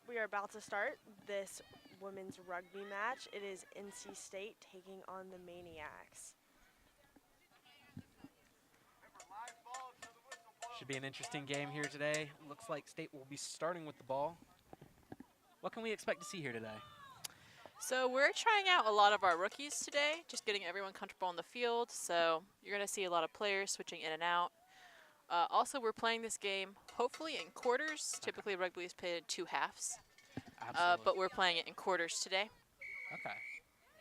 We are about to start this women's rugby match. It is NC State taking on the Maniacs. Should be an interesting game here today. Looks like State will be starting with the ball. What can we expect to see here today? So we're trying out a lot of our rookies today, just getting everyone comfortable on the field. So you're going to see a lot of players switching in and out. Also, we're playing this game hopefully in quarters. Okay. Typically, rugby is played in 2 halves. Absolutely. But we're playing it in quarters today. Okay.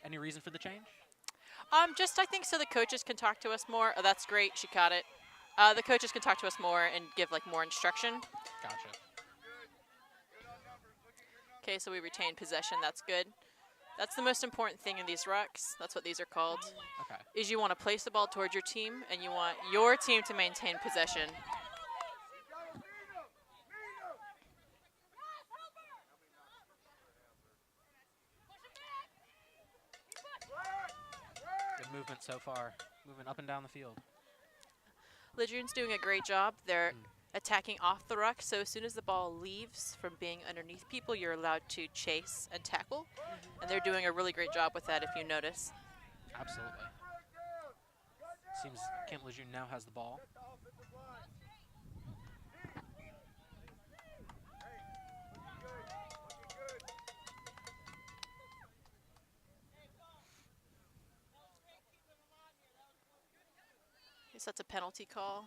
Any reason for the change? Just I think so the coaches can talk to us more. Oh, that's great. She caught it. The coaches can talk to us more and give like more instruction. Gotcha. Okay, so we retain possession. That's good. That's the most important thing in these rucks. That's what these are called. Okay. Is you want to place the ball towards your team, and you want your team to maintain possession. Good movement so far. Moving up and down the field. Lejune's doing a great job. They're attacking off the ruck, so as soon as the ball leaves from being underneath people, you're allowed to chase and tackle. And they're doing a really great job with that, if you notice. Absolutely. Seems Camp Lejeune now has the ball. Yes, that's a penalty call.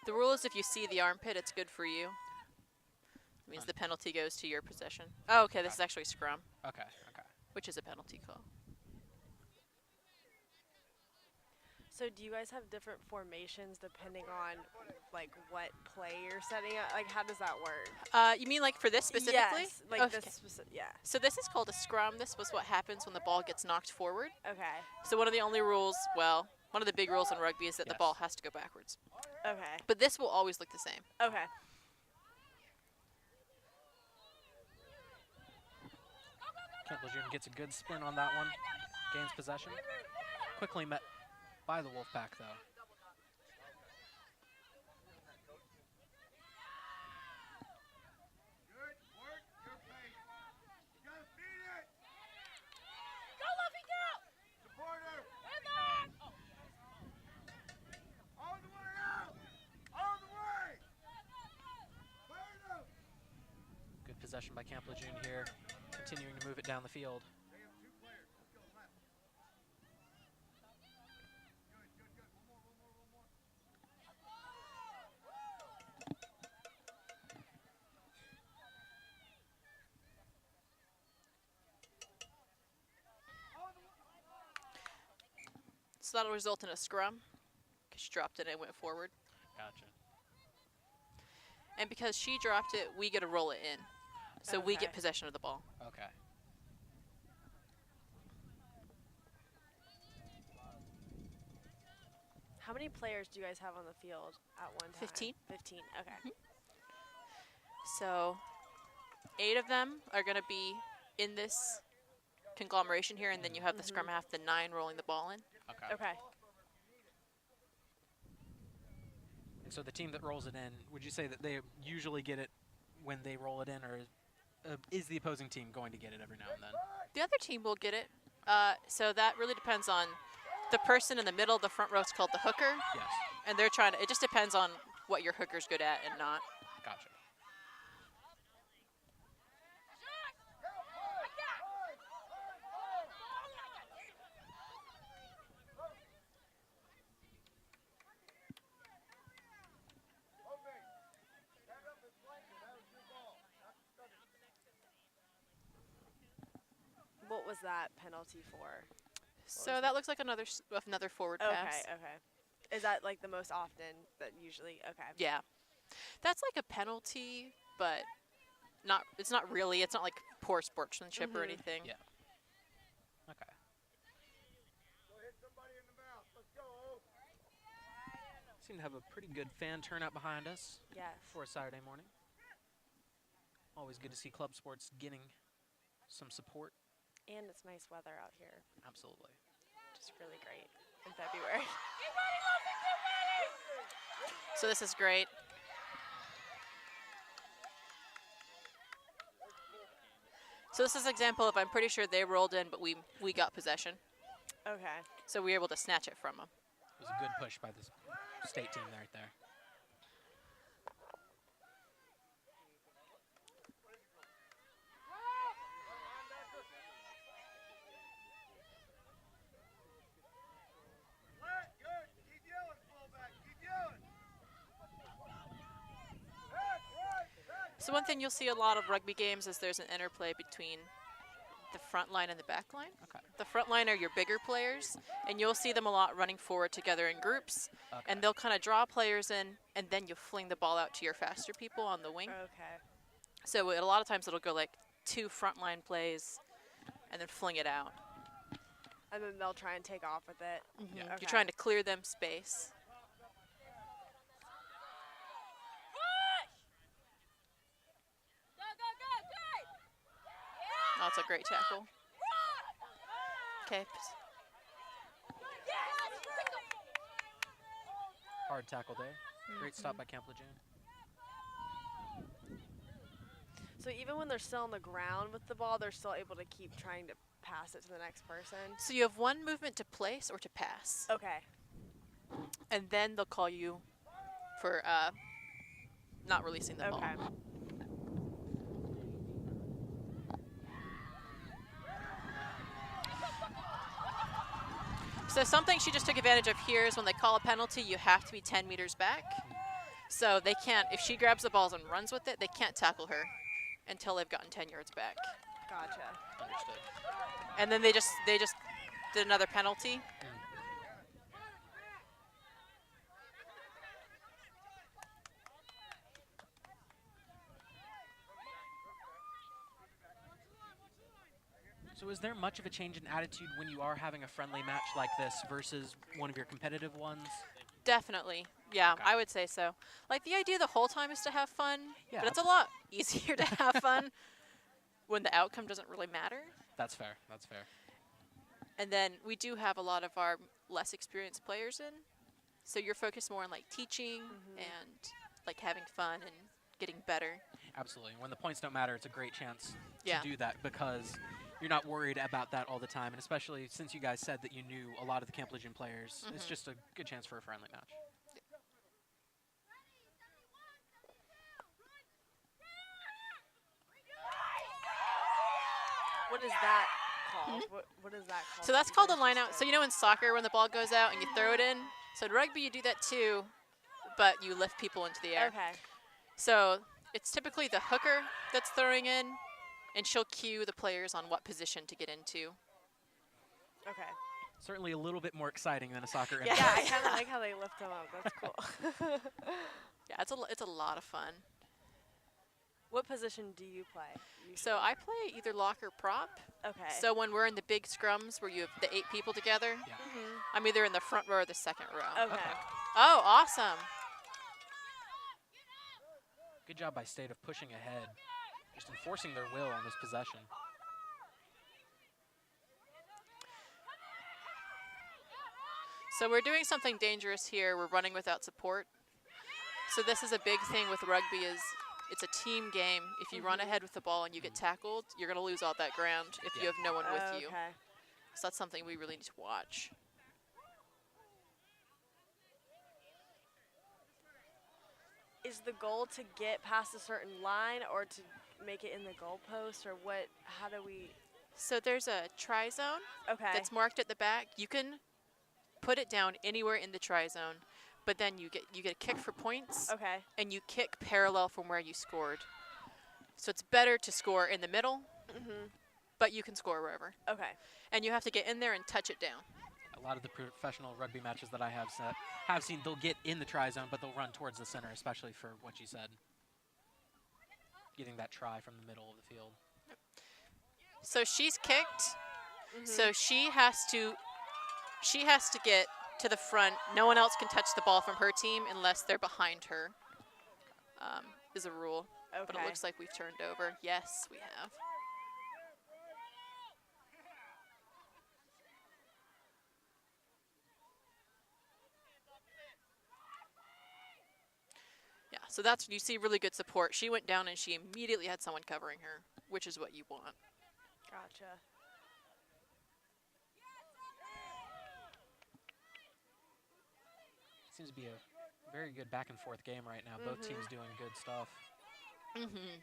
The rule is if you see the armpit, it's good for you. It means the penalty goes to your possession. Oh, okay, this is actually scrum. Okay, okay. Which is a penalty call. So do you guys have different formations depending on like what play you're setting up? Like how does that work? You mean like for this specifically? Yes, like okay. this specific, yeah. So this is called a scrum. This was what happens when the ball gets knocked forward. Okay. So one of the only rules, well, one of the big rules in rugby is that the ball has to go backwards. Okay. But this will always look the same. Okay. Camp Lejeune gets a good spin on that one. Gains possession. Quickly met by the Wolfpack, though. Good possession by Camp Lejeune here, continuing to move it down the field. So that'll result in a scrum because she dropped it and it went forward. Gotcha. And because she dropped it, we get to roll it in. So we get possession of the ball. Okay. How many players do you guys have on the field at one time? 15. 15, okay. So 8 of them are going to be in this conglomeration here, and then you have the scrum half, the 9 rolling the ball in. Okay. Okay. And so the team that rolls it in, would you say that they usually get it when they roll it in, or is the opposing team going to get it every now and then? The other team will get it. So that really depends on the person in the middle. The front row is called the hooker. Yes. And they're trying to, it just depends on what your hooker's good at and not. Gotcha. What was that penalty for? So that looks like another forward pass. Okay. Is that like the most often that usually? Okay. Yeah. That's like a penalty, but it's not really. It's not like poor sportsmanship or anything. Yeah. Okay. Seem to have a pretty good fan turnout behind us. Yes. For a Saturday morning. Always good to see club sports getting some support. And it's nice weather out here. Absolutely. Just really great in February. So this is great. So this is an example of I'm pretty sure they rolled in, but we got possession. Okay. So we were able to snatch it from them. It was a good push by this state team right there. So one thing you'll see a lot of rugby games is there's an interplay between the front line and the back line. Okay. The front line are your bigger players, and you'll see them a lot running forward together in groups, Okay. and they'll kind of draw players in, and then you fling the ball out to your faster people on the wing. Okay. So a lot of times it'll go like 2 front line plays, and then fling it out. And then they'll try and take off with it. Mm-hmm. Okay. You're trying to clear them space. Oh, it's a great tackle. Okay. Hard tackle there. Great stop by Camp Lejune. So even when they're still on the ground with the ball, they're still able to keep trying to pass it to the next person? So you have 1 movement to place or to pass. Okay. And then they'll call you for not releasing the ball. Okay. So something she just took advantage of here is when they call a penalty, you have to be 10 meters back. So they can't, if she grabs the balls and runs with it, they can't tackle her until they've gotten 10 yards back. Gotcha. Understood. And then they just did another penalty. So is there much of a change in attitude when you are having a friendly match like this versus one of your competitive ones? Definitely. Yeah, Okay. I would say so. Like, the idea the whole time is to have fun, Yeah, but it's a lot easier to have fun when the outcome doesn't really matter. That's fair. That's fair. And then we do have a lot of our less experienced players in, so you're focused more on like teaching and like having fun and getting better. Absolutely. When the points don't matter, it's a great chance Yeah. to do that because you're not worried about that all the time. And especially since you guys said that you knew a lot of the Camp Legion players, it's just a good chance for a friendly match. What is that called? What is that called? So that's You called a guys line just out. So did? you know in soccer when the ball goes out and you throw it in? So in rugby you do that too, but you lift people into the air. Okay. So it's typically the hooker that's throwing in, and she'll cue the players on what position to get into. Okay. Certainly a little bit more exciting than a soccer Yeah. Yeah, I kind of like how they lift them up. That's cool. Yeah, it's a lot of fun. What position do you play? So I play either lock or prop. Okay. So when we're in the big scrums where you have the 8 people together, Yeah. I'm either in the front row or the second row. Okay. Oh, awesome. Good job by State of pushing ahead, just enforcing their will on this possession. So we're doing something dangerous here. We're running without support. So this is a big thing with rugby is it's a team game. If you run ahead with the ball and you get tackled, you're going to lose all that ground if you have no one with you. Okay. So that's something we really need to watch. Is the goal to get past a certain line or to make it in the goalpost, or what? How do we? So there's a try zone Okay. that's marked at the back. You can put it down anywhere in the try zone, but then you get a kick for points, Okay. and you kick parallel from where you scored. So it's better to score in the middle, but you can score wherever. Okay. And you have to get in there and touch it down. A lot of the professional rugby matches that I have seen, they'll get in the try zone, but they'll run towards the center, especially for what you said. Getting that try from the middle of the field. So she's kicked. So she has to get to the front. No one else can touch the ball from her team unless they're behind her. Is a rule. But it Okay. looks like we've turned over. Yes, we have. So that's, you see really good support. She went down and she immediately had someone covering her, which is what you want. Gotcha. Seems to be a very good back and forth game right now. Both teams doing good stuff. Mm-hmm.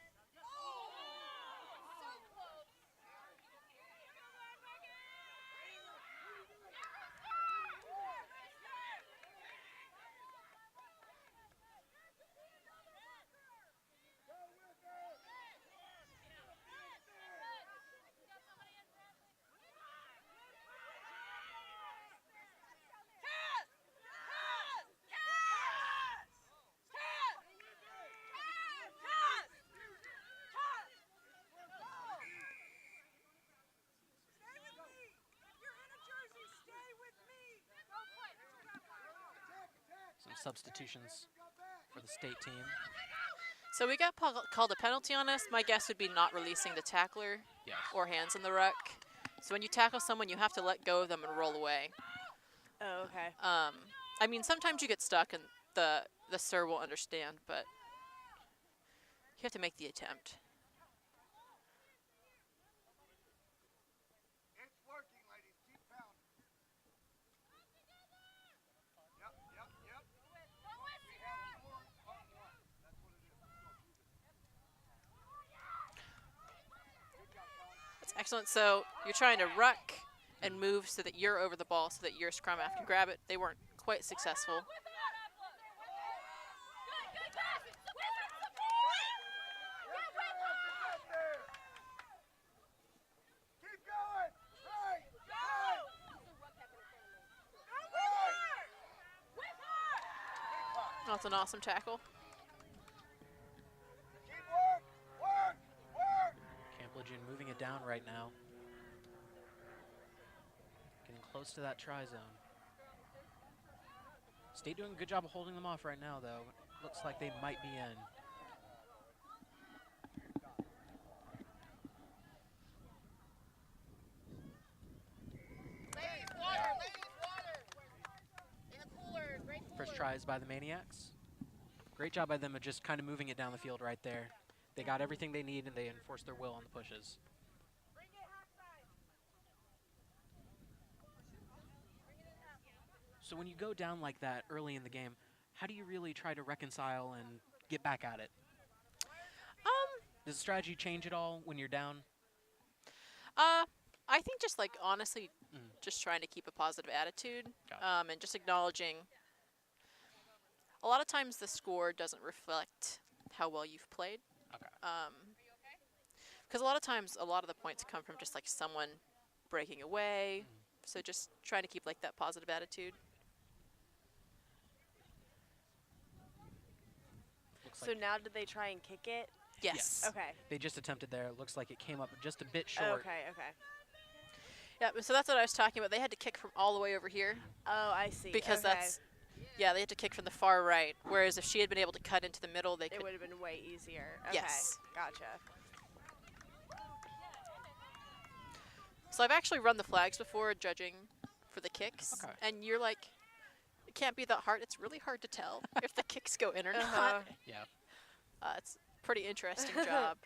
Some substitutions for the state team. So we got called a penalty on us. My guess would be not releasing the tackler or hands in the ruck. So when you tackle someone, you have to let go of them and roll away. Oh, okay. I mean, sometimes you get stuck and the sir will understand, but you have to make the attempt. That's excellent. So you're trying to ruck and move so that you're over the ball so that your scrum half can grab it. They weren't quite successful. That's an awesome tackle. Lejune moving it down right now. Getting close to that try zone. State doing a good job of holding them off right now, though. Looks like they might be in. First tries by the Maniacs. Great job by them of just kind of moving it down the field right there. They got everything they need, and they enforced their will on the pushes. So when you go down like that early in the game, how do you really try to reconcile and get back at it? Does the strategy change at all when you're down? I think just like honestly, just trying to keep a positive attitude, and just acknowledging. A lot of times the score doesn't reflect how well you've played. Okay. Because a lot of times, a lot of the points come from just like someone breaking away. So just trying to keep like that positive attitude. So now did they try and kick it? Yes. Okay. They just attempted there. It looks like it came up just a bit short. Okay, okay. Yeah, so that's what I was talking about. They had to kick from all the way over here. Oh, I see. Because that's, yeah, they had to kick from the far right. Whereas if she had been able to cut into the middle, they could. It would have been way easier. Okay. Yes. Gotcha. So I've actually run the flags before, judging for the kicks. Okay. And you're like, it can't be that hard. It's really hard to tell if the kicks go in or not. Yeah. It's a pretty interesting job.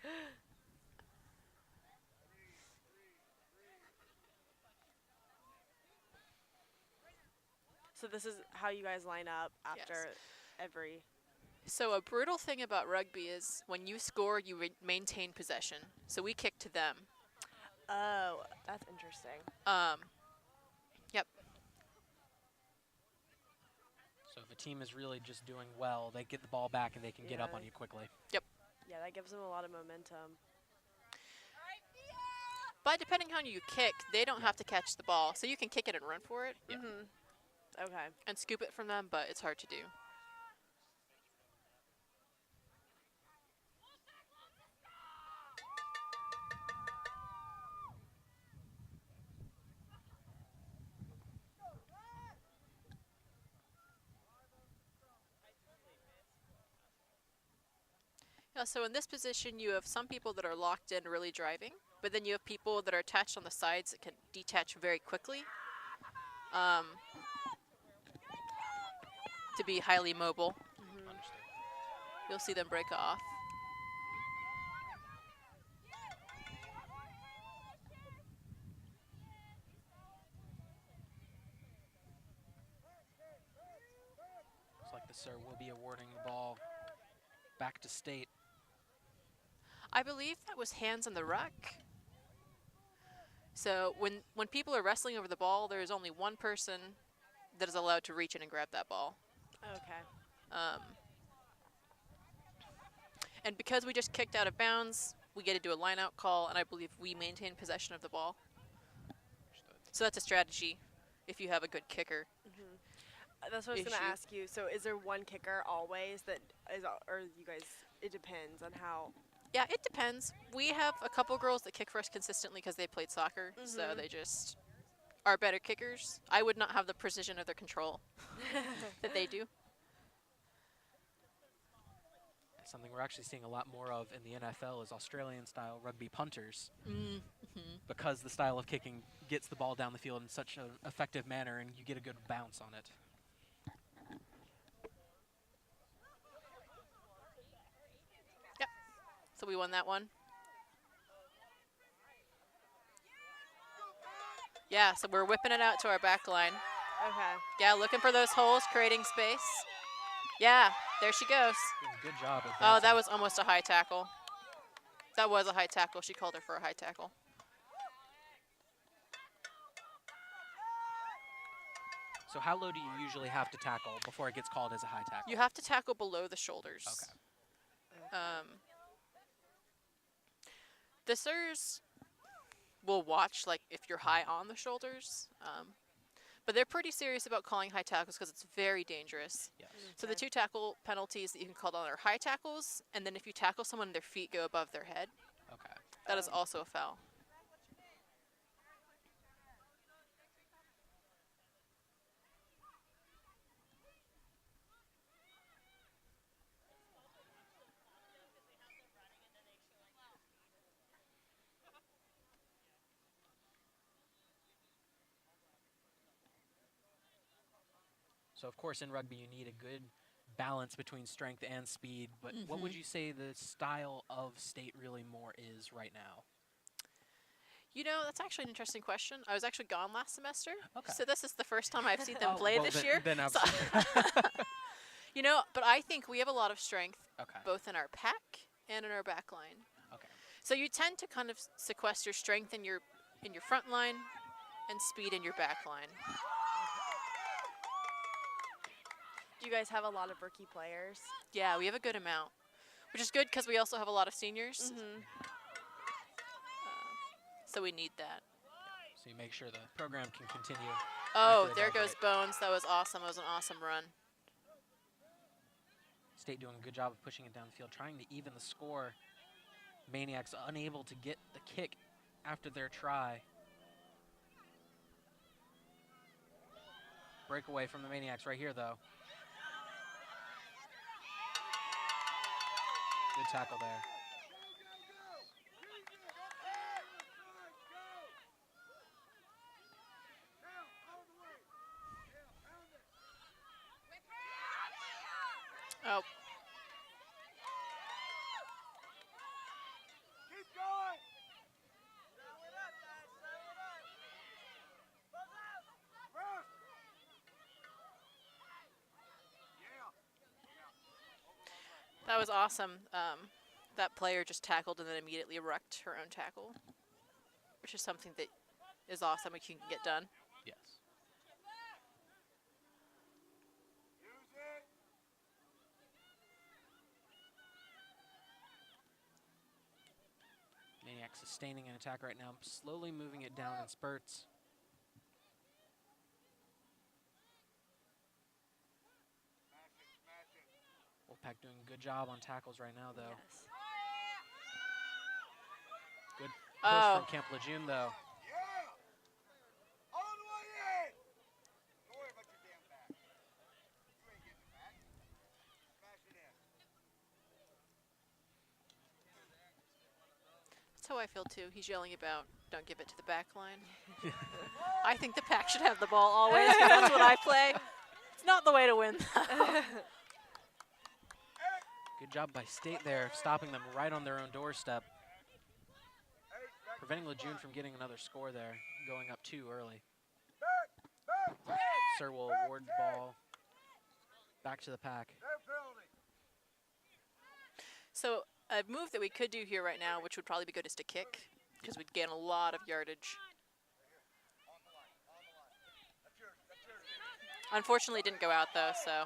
So this is how you guys line up after every... So a brutal thing about rugby is when you score, you maintain possession. So we kick to them. Oh, that's interesting. Yep. So if a team is really just doing well, they get the ball back and they can get up on you quickly. Yep. Yeah, that gives them a lot of momentum. But depending on how you kick, they don't have to catch the ball. So you can kick it and run for it. Yeah. Okay. And scoop it from them, but it's hard to do. Yeah, so in this position, you have some people that are locked in really driving, but then you have people that are attached on the sides that can detach very quickly to be highly mobile. Understood. You'll see them break off. Looks like the sir will be awarding the ball back to State. I believe that was hands on the ruck. So when people are wrestling over the ball, there is only one person that is allowed to reach in and grab that ball. Okay. And because we just kicked out of bounds, we get to do a line-out call, and I believe we maintain possession of the ball. So that's a strategy if you have a good kicker. That's what I was going Issue. to ask you. So is there one kicker always that is, or you guys, it depends on how? Yeah, it depends. We have a couple girls that kick for us consistently because they played soccer, so they just are better kickers. I would not have the precision of their control that they do. Something we're actually seeing a lot more of in the NFL is Australian-style rugby punters. Because the style of kicking gets the ball down the field in such an effective manner, and you get a good bounce on it. Yep. So we won that one. Yeah, so we're whipping it out to our back line. Okay. Yeah, looking for those holes, creating space. Yeah, there she goes. Doing a good job of Oh, that bouncing. was almost a high tackle. That was a high tackle. She called her for a high tackle. So how low do you usually have to tackle before it gets called as a high tackle? You have to tackle below the shoulders. Okay. The sirs will watch, like, if you're high on the shoulders. But they're pretty serious about calling high tackles because it's very dangerous. Yes. So the 2 tackle penalties that you can call on are high tackles, and then if you tackle someone, their feet go above their head. Okay. That is also a foul. So, of course, in rugby, you need a good balance between strength and speed. But what would you say the style of State really more is right now? You know, that's actually an interesting question. I was actually gone last semester. Okay. So this is the first time I've seen them play this year. Then So you know, but I think we have a lot of strength okay. both in our pack and in our back line. Okay. So you tend to kind of sequester strength in your front line and speed in your back line. Do you guys have a lot of rookie players? Yeah, we have a good amount, which is good because we also have a lot of seniors. So we need that. So you make sure the program can continue. Oh, after they there goes graduate. Bones. That was awesome. That was an awesome run. State doing a good job of pushing it down the field, trying to even the score. Maniacs unable to get the kick after their try. Breakaway from the Maniacs right here, though. Good tackle there. Oh. That was awesome. That player just tackled and then immediately wrecked her own tackle, which is something that is awesome if you can get done. Yes. Maniac sustaining an attack right now, slowly moving it down in spurts. Wolfpack doing a good job on tackles right now, though. Yes. Good push from Camp Lejune, though. That's how I feel too. He's yelling about don't give it to the back line. I think the pack should have the ball always, 'cause that's what I play. It's not the way to win. Good job by State there, stopping them right on their own doorstep. Preventing Lejune from getting another score there, going up too early. Sir will award the ball back to the Pack. So a move that we could do here right now, which would probably be good, is to kick, because we'd gain a lot of yardage. Unfortunately, it didn't go out, though, so.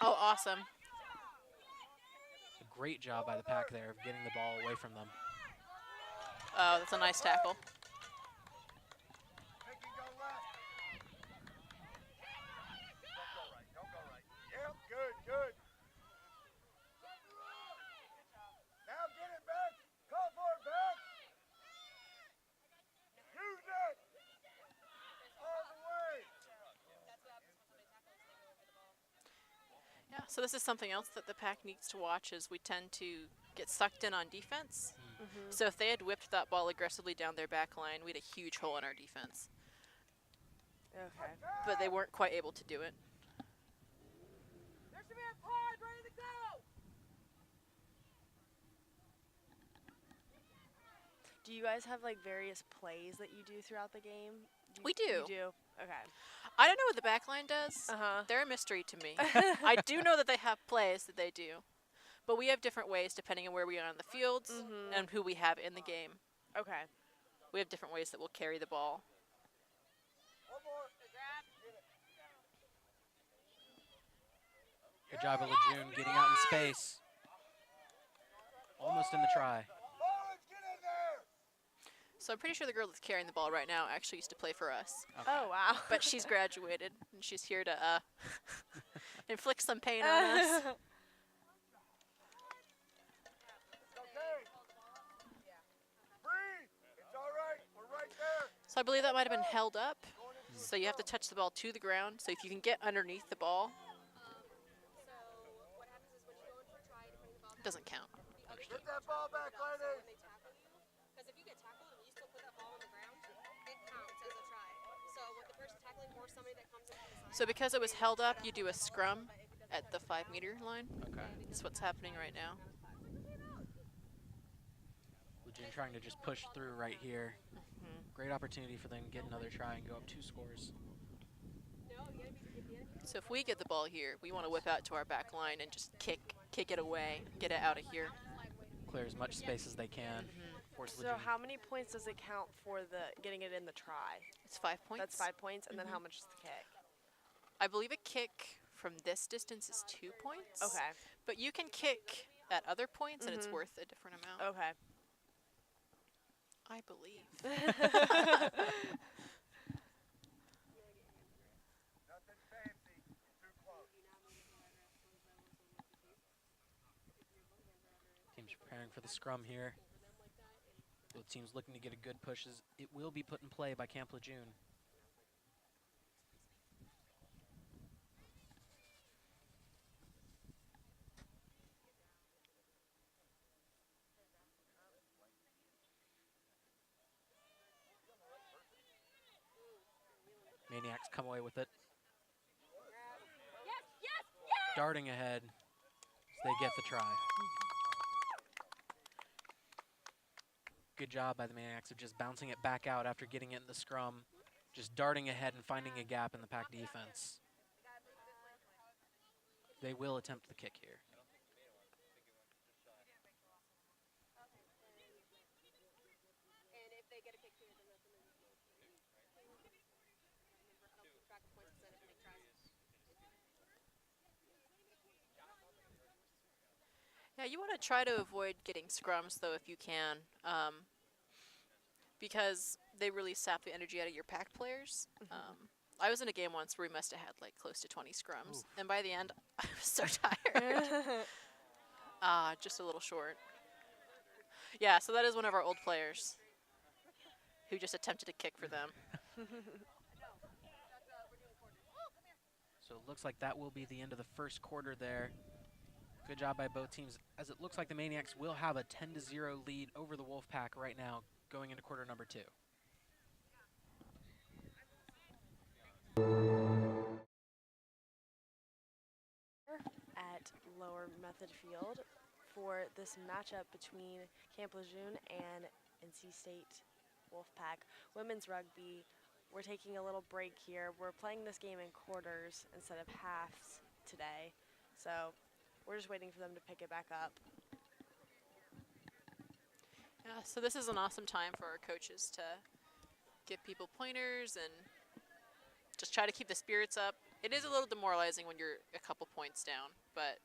Oh, awesome. A great job by the Pack there of getting the ball away from them. Oh, that's a nice tackle. Yeah, so this is something else that the Pack needs to watch, is we tend to get sucked in on defense. Mm-hmm. So if they had whipped that ball aggressively down their back line, we had a huge hole in our defense. Okay. But they weren't quite able to do it. There's your man Pod ready to go! Do you guys have like various plays that you do throughout the game? We do. You do? Okay. I don't know what the back line does. Uh-huh. They're a mystery to me. I do know that they have plays that they do. But we have different ways depending on where we are on the fields and who we have in the game. Okay. We have different ways that we'll carry the ball. Good job of Lejune getting out in space. Almost in the try. So I'm pretty sure the girl that's carrying the ball right now actually used to play for us. Okay. Oh, wow. But she's graduated, and she's here to inflict some pain on us. So I believe that might have been held up. So you have to touch the ball to the ground. So if you can get underneath the ball, it doesn't count. Get that ball back, lady! Because if you get tackled and you still put that ball on the ground, it counts as a try. So with the person tackling or somebody that comes in from the side. So because it was held up, you do a scrum at the 5-meter line. Okay. That's what's happening right now. Lejune trying to just push through right here. Great opportunity for them to get another try and go up 2 scores. So if we get the ball here, we want to whip out to our back line and just kick it away, get it out of here. Clear as much space as they can. Force So Lejune. how many points does it count for the getting it in the try? It's 5 points. That's 5 points, and then how much is the kick? I believe a kick from this distance is 2 points. Okay. But you can kick at other points, and it's worth a different amount. Okay. I believe. Team's preparing for the scrum here. Both teams looking to get a good push. It will be put in play by Camp Lejune. Maniacs come away with it. Darting ahead as they get the try. Good job by the Maniacs of just bouncing it back out after getting it in the scrum, just darting ahead and finding a gap in the Pack defense. They will attempt the kick here. Yeah, you want to try to avoid getting scrums, though, if you can, because they really sap the energy out of your Pack players. I was in a game once where we must have had like close to 20 scrums, Oof. and by the end, I was so tired. Just a little short. Yeah, so that is one of our old players who just attempted to kick for them. So it looks like that will be the end of the first quarter there. Good job by both teams, as it looks like the Maniacs will have a 10-0 lead over the Wolfpack right now, going into quarter number 2. at Lower Method Field for this matchup between Camp Lejeune and NC State Wolfpack Women's Rugby. We're taking a little break here. We're playing this game in quarters instead of halves today, so we're just waiting for them to pick it back up. Yeah, so this is an awesome time for our coaches to give people pointers and just try to keep the spirits up. It is a little demoralizing when you're a couple points down, but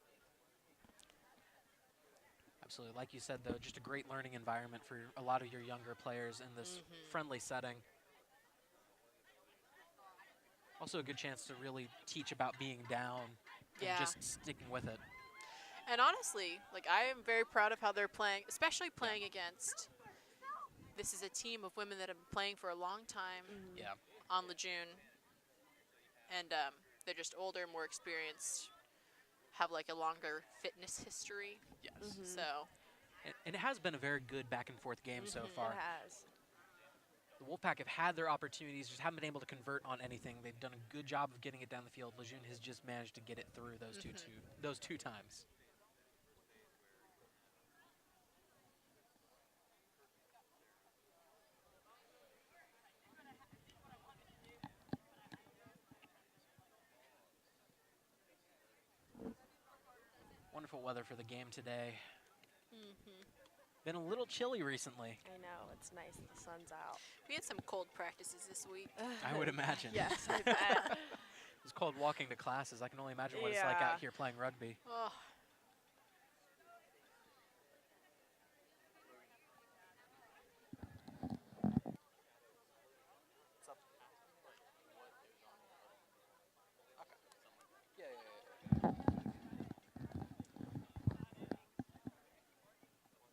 Absolutely. Like you said, though, just a great learning environment for a lot of your younger players in this friendly setting. Also a good chance to really teach about being down and just sticking with it. And honestly, like, I am very proud of how they're playing, especially playing against. This is a team of women that have been playing for a long time on Lejune. And they're just older, more experienced, have like a longer fitness history. Yes. So. And it has been a very good back and forth game so far. It has. The Wolfpack have had their opportunities, just haven't been able to convert on anything. They've done a good job of getting it down the field. Lejeune has just managed to get it through those two times. Wonderful weather for the game today. Been a little chilly recently. I know, it's nice that the sun's out. We had some cold practices this week. I would imagine. Yes, I bet. It was cold walking to classes. I can only imagine what it's like out here playing rugby. Oh.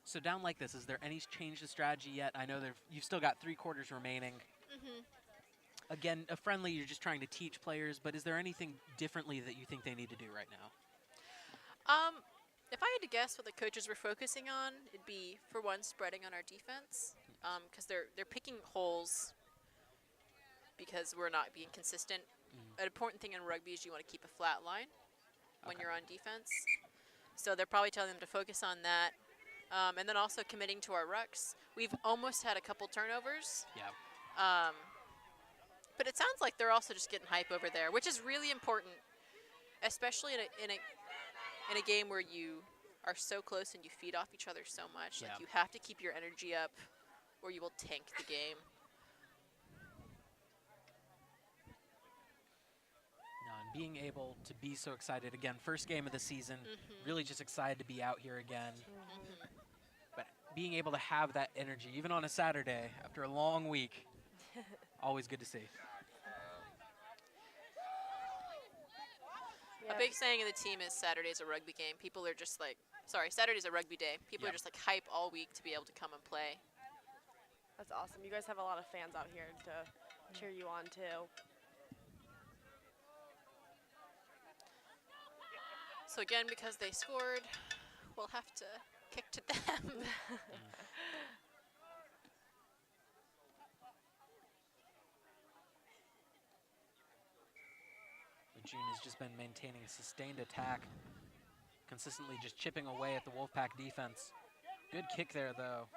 So down like this, is there any change to strategy yet? I know you've still got 3 quarters remaining. Again, a friendly, you're just trying to teach players, but is there anything differently that you think they need to do right now? If I had to guess what the coaches were focusing on, it'd be, for one, spreading on our defense, because they're picking holes because we're not being consistent. An important thing in rugby is you want to keep a flat line when you're on defense. So they're probably telling them to focus on that. And then also committing to our rucks. We've almost had a couple turnovers. Yeah. But it sounds like they're also just getting hype over there, which is really important, especially in a game where you are so close and you feed off each other so much. Like, you have to keep your energy up or you will tank the game. No, and being able to be so excited again, first game of the season, really just excited to be out here again. But being able to have that energy, even on a Saturday after a long week, always good to see. A big saying of the team is Saturday's a rugby game. People are just like, Saturday's a rugby day. People are just like hype all week to be able to come and play. That's awesome. You guys have a lot of fans out here to cheer you on too. So again, because they scored, we'll have to kick to them. Lejune has just been maintaining a sustained attack, consistently just chipping away at the Wolfpack defense. Good kick there, though.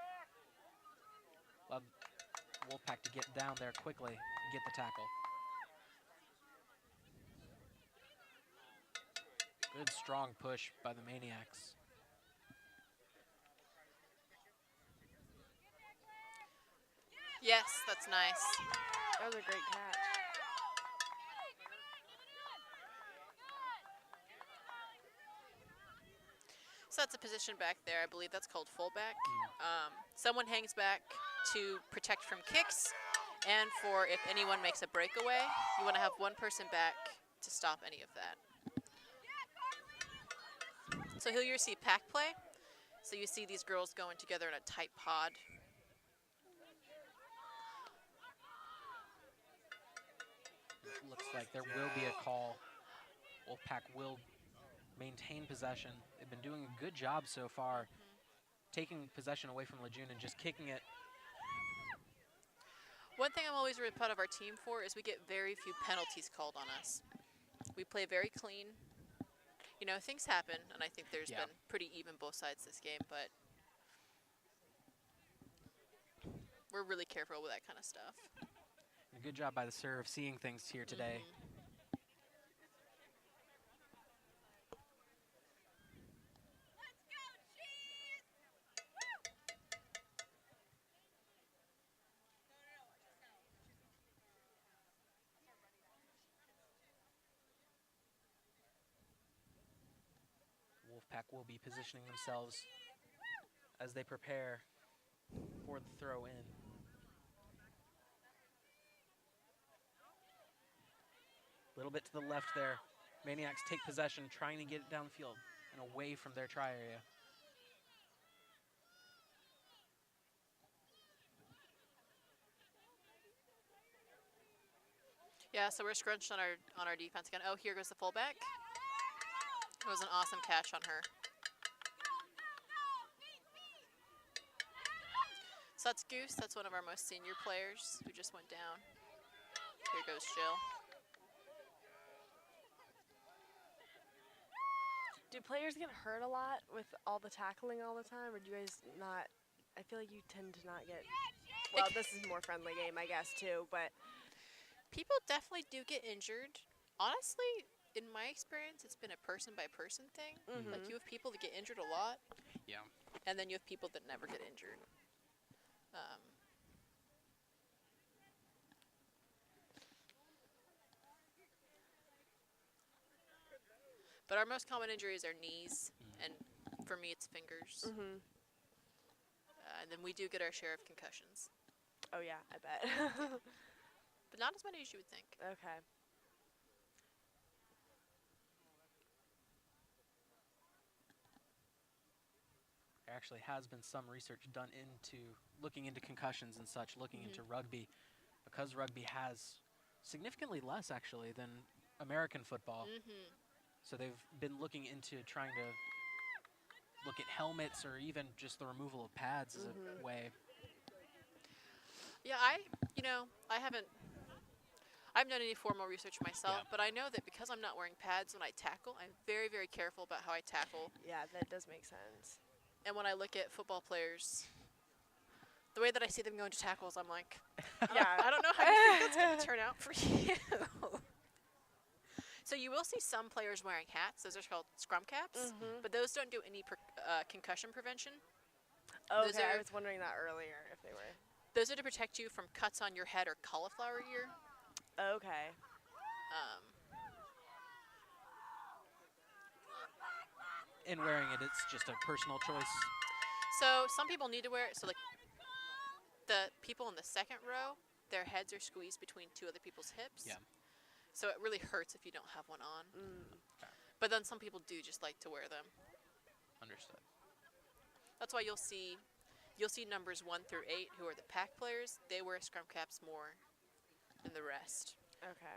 Love Wolfpack to get down there quickly and get the tackle. Good strong push by the Maniacs. Yes, that's nice. That was a great catch. So that's a position back there. I believe that's called fullback. Someone hangs back to protect from kicks, and for if anyone makes a breakaway, you want to have one person back to stop any of that. So here you see pack play. So you see these girls going together in a tight pod. Looks like there will be a call. Wolfpack will maintain possession. They've been doing a good job so far, taking possession away from Lejune and just kicking it. One thing I'm always really proud of our team for is we get very few penalties called on us. We play very clean. You know, things happen, and I think there's Yeah. been pretty even both sides this game, but we're really careful with that kind of stuff. And good job by the serve seeing things here today. Wolfpack will be positioning themselves as they prepare for the throw in. A little bit to the left there. Maniacs take possession, trying to get it downfield and away from their try area. Yeah, so we're scrunched on our defense again. Oh, here goes the fullback. It was an awesome catch on her. So that's Goose. That's one of our most senior players who just went down. Here goes Jill. Do players get hurt a lot with all the tackling all the time, or do you guys not? I feel like you tend to not get. Well, this is a more friendly game, I guess, too. But People definitely do get injured. Honestly, in my experience, it's been a person-by-person thing. Like, you have people that get injured a lot, Yeah. and then you have people that never get injured. But our most common injuries are knees, and for me, it's fingers. And then we do get our share of concussions, oh yeah, I bet. but not as many as you would think. Okay. There actually has been some research done into looking into concussions and such, looking into rugby, because rugby has significantly less actually than American football. So they've been looking into trying to look at helmets or even just the removal of pads as a way. Yeah, I haven't done any formal research myself, Yeah. but I know that because I'm not wearing pads when I tackle, I'm very, very careful about how I tackle. Yeah, that does make sense. And when I look at football players, the way that I see them going to tackles, I'm like, Yeah. I don't know how you think that's going to turn out for you. So you will see some players wearing hats. Those are called scrum caps, but those don't do any concussion prevention. Those Okay, I are- was wondering that earlier if they were. Those are to protect you from cuts on your head or cauliflower ear. Okay. In wearing it, it's just a personal choice. So some people need to wear it. So like the people in the second row, their heads are squeezed between two other people's hips. Yeah. So it really hurts if you don't have one on. But then some people do just like to wear them. Understood. That's why you'll see numbers 1 through 8 who are the pack players. They wear scrum caps more than the rest, Okay.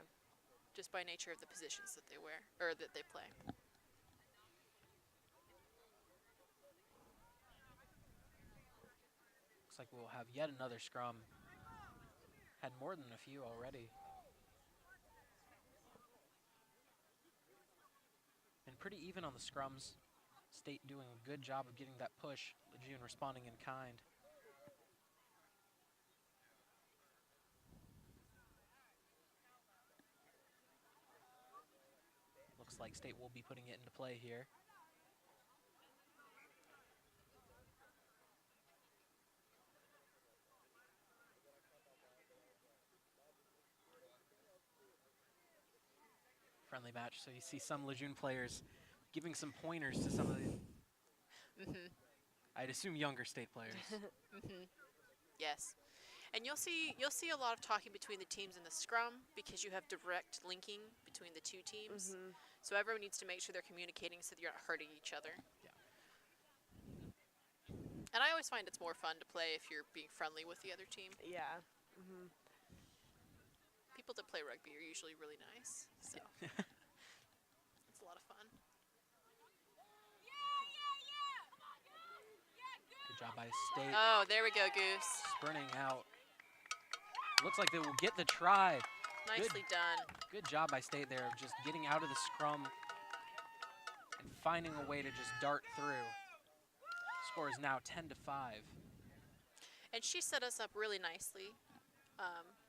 just by nature of the positions that they wear or that they play. Looks like we'll have yet another scrum. Had more than a few already. And pretty even on the scrums. State doing a good job of getting that push. Lejune responding in kind. Looks like State will be putting it into play here. Friendly match, so you see some Lejune players giving some pointers to some of the, I'd assume younger State players. Yes. And you'll see a lot of talking between the teams in the scrum because you have direct linking between the two teams. So everyone needs to make sure they're communicating so that you're not hurting each other. Yeah. And I always find it's more fun to play if you're being friendly with the other team. Yeah. People that play rugby are usually really nice, so it's a lot of fun. Good job by State. Oh, there we go, Goose. Sprinting out. Looks like they will get the try. Nicely done. Good job by State there of just getting out of the scrum and finding a way to just dart through. Score is now 10-5. And she set us up really nicely.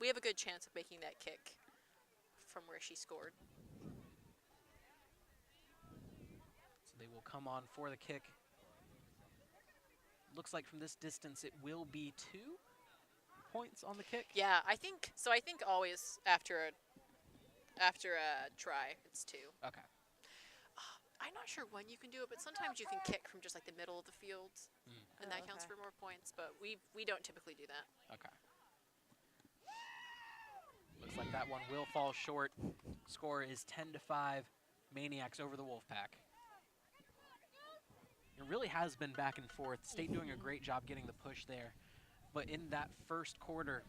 We have a good chance of making that kick from where she scored. So they will come on for the kick. Looks like from this distance it will be 2 points on the kick. Yeah, I think so. I think always after a try, it's 2. Okay. I'm not sure when you can do it, but sometimes you can kick from just like the middle of the field, and that counts for more points. But we don't typically do that. Okay. Looks like that one will fall short. Score is 10-5. Maniacs over the Wolfpack. It really has been back and forth. State doing a great job getting the push there. But in that first quarter,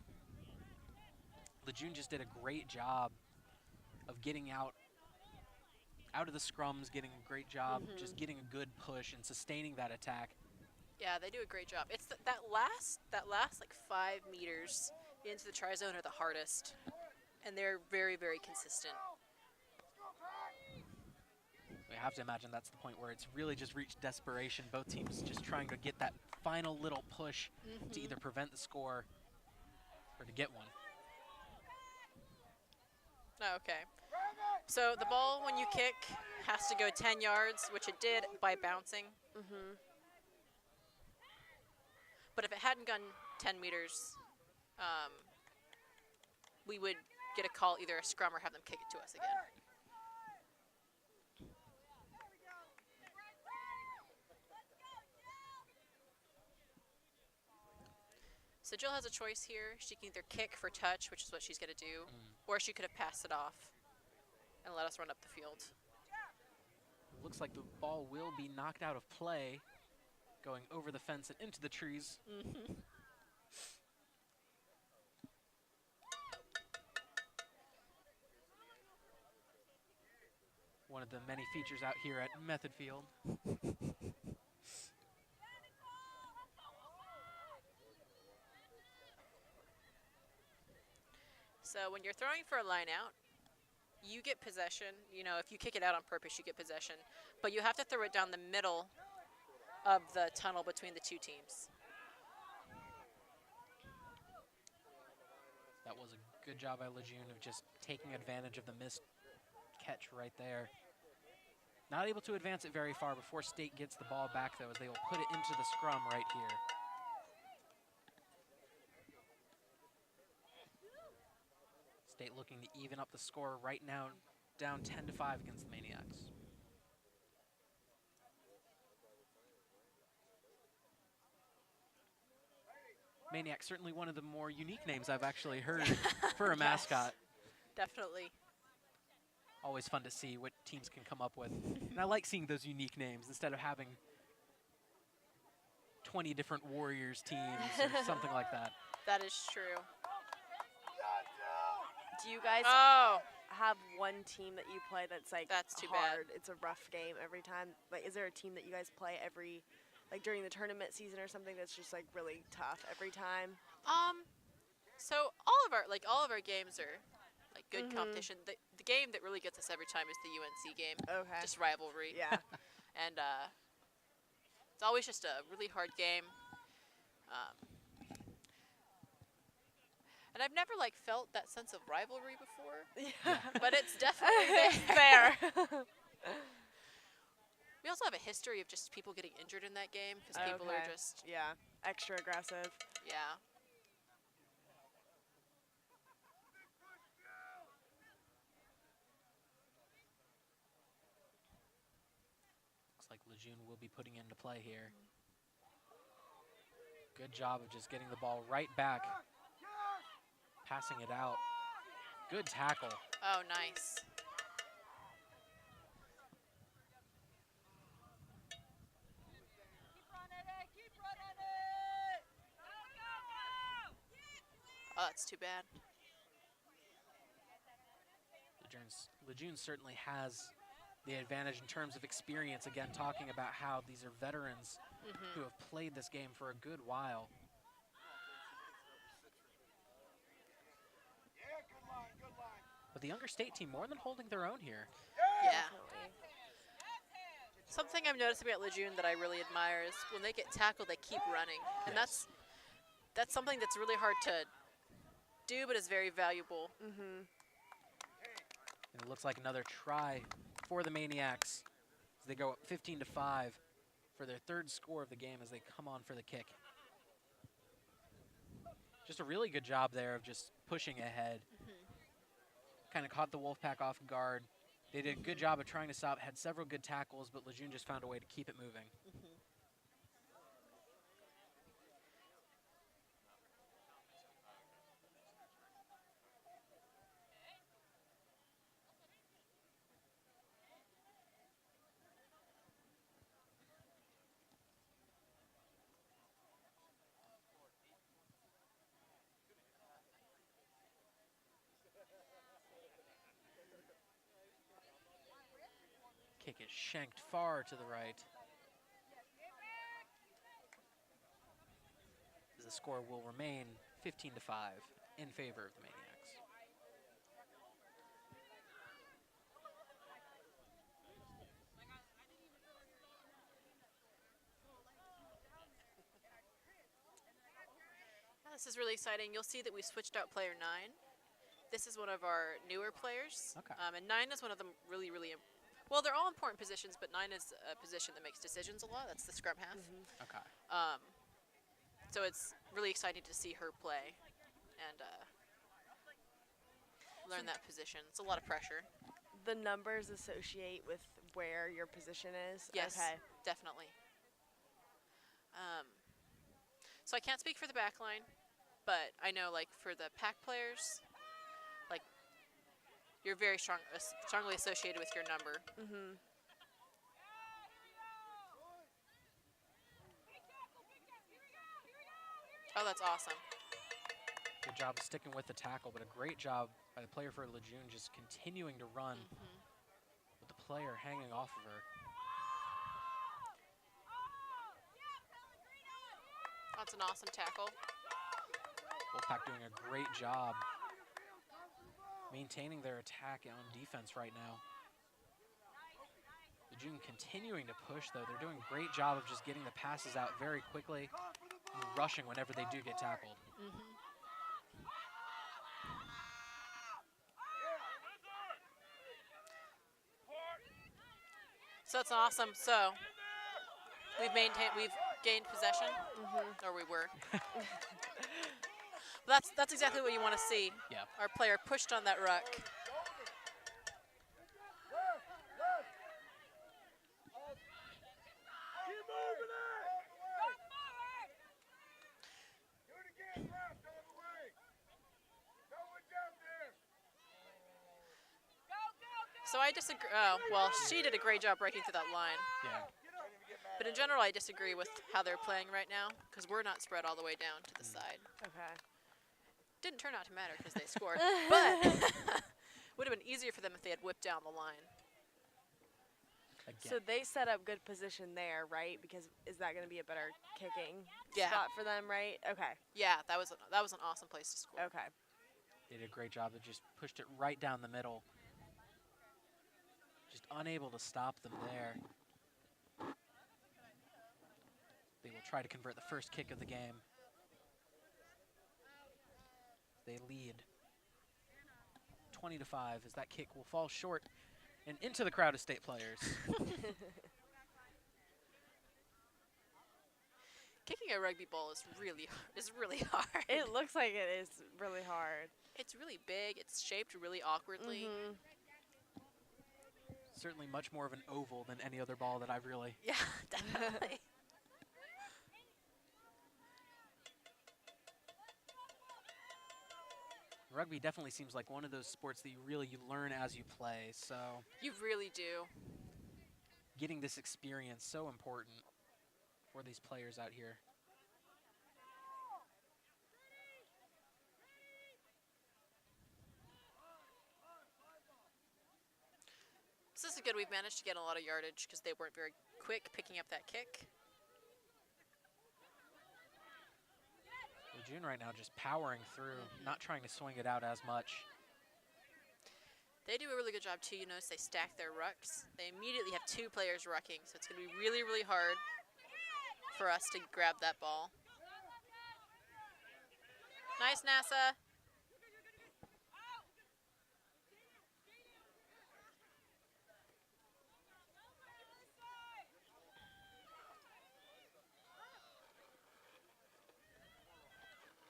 Lejune just did a great job of getting out of the scrums, getting a great job, just getting a good push and sustaining that attack. Yeah, they do a great job. It's that last like 5 meters into the try zone are the hardest, and they're very, very consistent. I have to imagine that's the point where it's really just reached desperation. Both teams just trying to get that final little push to either prevent the score or to get one. Oh, okay. So the ball, when you kick, has to go 10 yards, which it did by bouncing. But if it hadn't gone 10 meters, we would get a call, either a scrum or have them kick it to us again. So Jill has a choice here. She can either kick for touch, which is what she's going to do, or she could have passed it off and let us run up the field. Looks like the ball will be knocked out of play, going over the fence and into the trees. One of the many features out here at Method Field. So when you're throwing for a line out, you get possession. You know, if you kick it out on purpose, you get possession. But you have to throw it down the middle of the tunnel between the 2 teams. That was a good job by Lejune of just taking advantage of the missed catch right there. Not able to advance it very far before State gets the ball back, though, as they will put it into the scrum right here. State looking to even up the score right now, down 10-5 against the Maniacs. Maniac, certainly one of the more unique names I've actually heard for a mascot. Definitely. Always fun to see what teams can come up with. And I like seeing those unique names instead of having 20 different Warriors teams or something like that. That is true. Do you guys Oh, have one team that you play that's like That's too hard? bad. It's a rough game every time. Like, is there a team that you guys play every, like during the tournament season or something that's just like really tough every time? so all of our games are like good competition. The game that really gets us every time is the UNC game. Okay. Just rivalry. Yeah. And it's always just a really hard game. And I've never like felt that sense of rivalry before, but it's definitely Fair. We also have a history of just people getting injured in that game because people are just, extra aggressive. yeah. Looks like Lejune will be putting into play here. Good job of just getting the ball right back. Passing it out. Good tackle. Oh, nice. Oh, that's too bad. Lejune certainly has the advantage in terms of experience. Again, talking about how these are veterans who have played this game for a good while. But the younger State team more than holding their own here. Yeah. Definitely. Something I've noticed about Lejune that I really admire is when they get tackled, they keep running, and Yes. that's something that's really hard to do, but is very valuable. Mm-hmm. And it looks like another try for the Maniacs as they go up 15-5 for their third score of the game as they come on for the kick. Just a really good job there of just pushing ahead. Kind of caught the Wolfpack off guard. They did a good job of trying to stop, had several good tackles, but Lejeune just found a way to keep it moving. Kick is shanked far to the right. The score will remain 15-5 in favor of the Maniacs. This is really exciting. You'll see that we switched out player 9. This is one of our newer players. Okay. And 9 is one of them really, well, they're all important positions, but 9 is a position that makes decisions a lot. That's the scrum half. Okay. So it's really exciting to see her play and learn that position. It's a lot of pressure. The numbers associate with where your position is? Yes, Okay. definitely. So I can't speak for the back line, but I know, like, for the pack players, like, you're very strongly associated with your number. Mm-hmm. Oh, that's awesome. Good job of sticking with the tackle, but a great job by the player for Lejeune just continuing to run with the player hanging off of her. That's an awesome tackle. Wolfpack doing a great job maintaining their attack on defense right now. Lejeune continuing to push, though. They're doing a great job of just getting the passes out very quickly and rushing whenever they do get tackled. So that's awesome. So we've gained possession, or we were. That's exactly what you want to see. Yeah. Our player pushed on that ruck. So I disagree. Oh, well, she did a great job breaking through that line. Yeah. But in general, I disagree with how they're playing right now because we're not spread all the way down to the side. Okay. Didn't turn out to matter because they scored, but would have been easier for them if they had whipped down the line. Again. So they set up good position there, right? Because is that going to be a better kicking Yeah. spot for them, right? Okay. Yeah, that was an awesome place to score. Okay. They did a great job. They just pushed it right down the middle. Just unable to stop them there. They will try to convert the first kick of the game. They lead 20-5 as that kick will fall short and into the crowd of state players. Kicking a rugby ball is really hard. It looks like it is really hard. It's really big. It's shaped really awkwardly. Certainly much more of an oval than any other ball that I've really. Yeah, definitely. Rugby definitely seems like one of those sports that you learn as you play. So You really do. getting this experience so important for these players out here. So this is good. We've managed to get a lot of yardage because they weren't very quick picking up that kick. Lejeune right now just powering through, not trying to swing it out as much. They do a really good job too. You notice they stack their rucks. They immediately have 2 players rucking, so it's going to be really, really hard for us to grab that ball. Nice, NASA.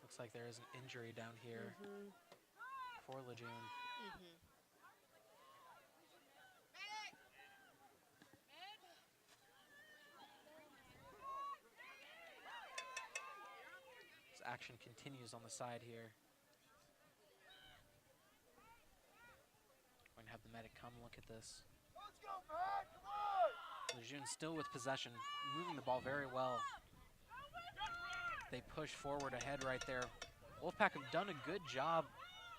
Looks like there is an injury down here for Lejune. This action continues on the side here. Going to have the medic come look at this. Lejune still with possession, moving the ball very well. They push forward ahead right there. Wolfpack have done a good job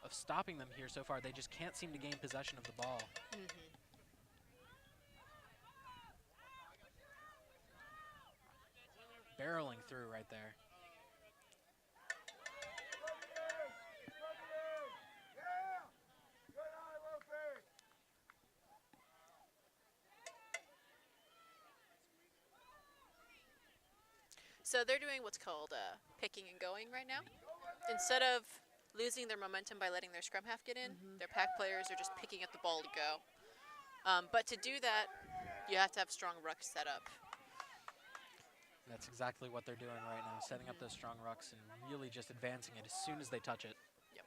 of stopping them here so far. They just can't seem to gain possession of the ball. Barreling through right there. So they're doing what's called picking and going right now. Instead of losing their momentum by letting their scrum half get in, their pack players are just picking up the ball to go. But to do that, you have to have strong rucks set up. That's exactly what they're doing right now, setting up those strong rucks and really just advancing it as soon as they touch it. Yep.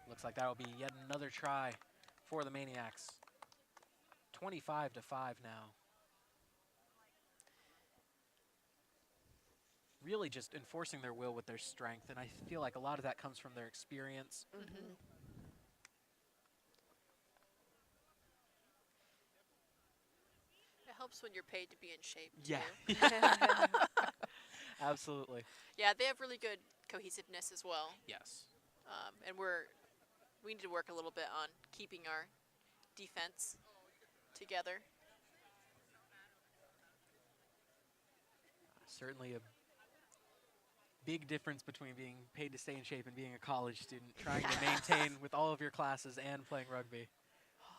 Looks like that will be yet another try for the Maniacs. 25-5 now. Really just enforcing their will with their strength, and I feel like a lot of that comes from their experience. It helps when you're paid to be in shape, Yeah. too. Absolutely. Yeah, they have really good cohesiveness as well. Yes. And we need to work a little bit on keeping our defense together. Certainly a big difference between being paid to stay in shape and being a college student, trying to maintain with all of your classes and playing rugby.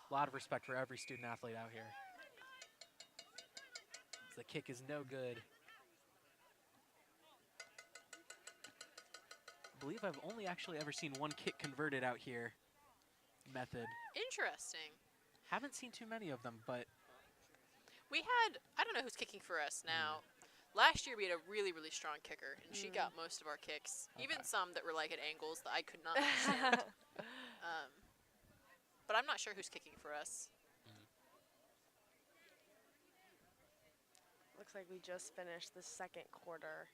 A lot of respect for every student athlete out here. The kick is no good. I believe I've only actually ever seen one kick converted out here method. Interesting. Haven't seen too many of them, but We had, I don't know who's kicking for us now. Last year we had a really, really strong kicker, and she got most of our kicks, even some that were like at angles that I could not understand. But I'm not sure who's kicking for us. Looks like we just finished the second quarter.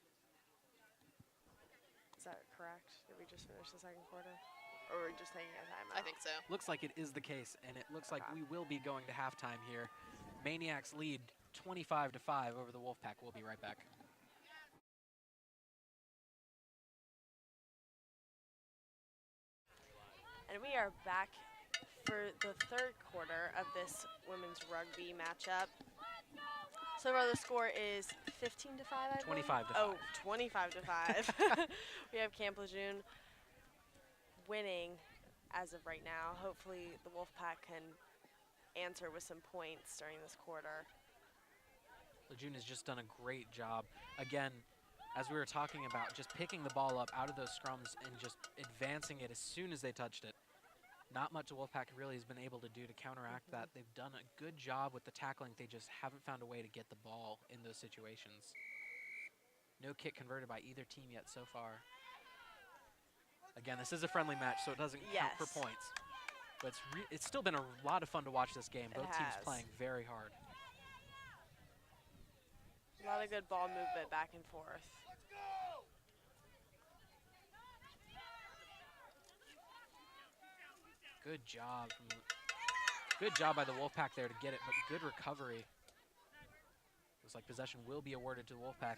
Is that correct? Did we just finish the second quarter? Or are we just taking a timeout? I think so. looks like it is the case, and it looks like we will be going to halftime here. Maniacs lead 25-5 over the Wolfpack. We'll be right back. And we are back for the third quarter of this women's rugby matchup. So far the score is 15-5, I believe? 25-5. Oh, 25-5. We have Camp Lejeune winning as of right now. Hopefully the Wolfpack can answer with some points during this quarter. Lejune has just done a great job. Again, as we were talking about, just picking the ball up out of those scrums and just advancing it as soon as they touched it. Not much the Wolfpack really has been able to do to counteract that. They've done a good job with the tackling. They just haven't found a way to get the ball in those situations. No kick converted by either team yet so far. Again, this is a friendly match, so it doesn't count for points. But it's still been a lot of fun to watch this game. Both teams playing very hard. A lot of good ball movement back and forth. Good job. Good job by the Wolfpack there to get it, but good recovery. Looks like possession will be awarded to the Wolfpack.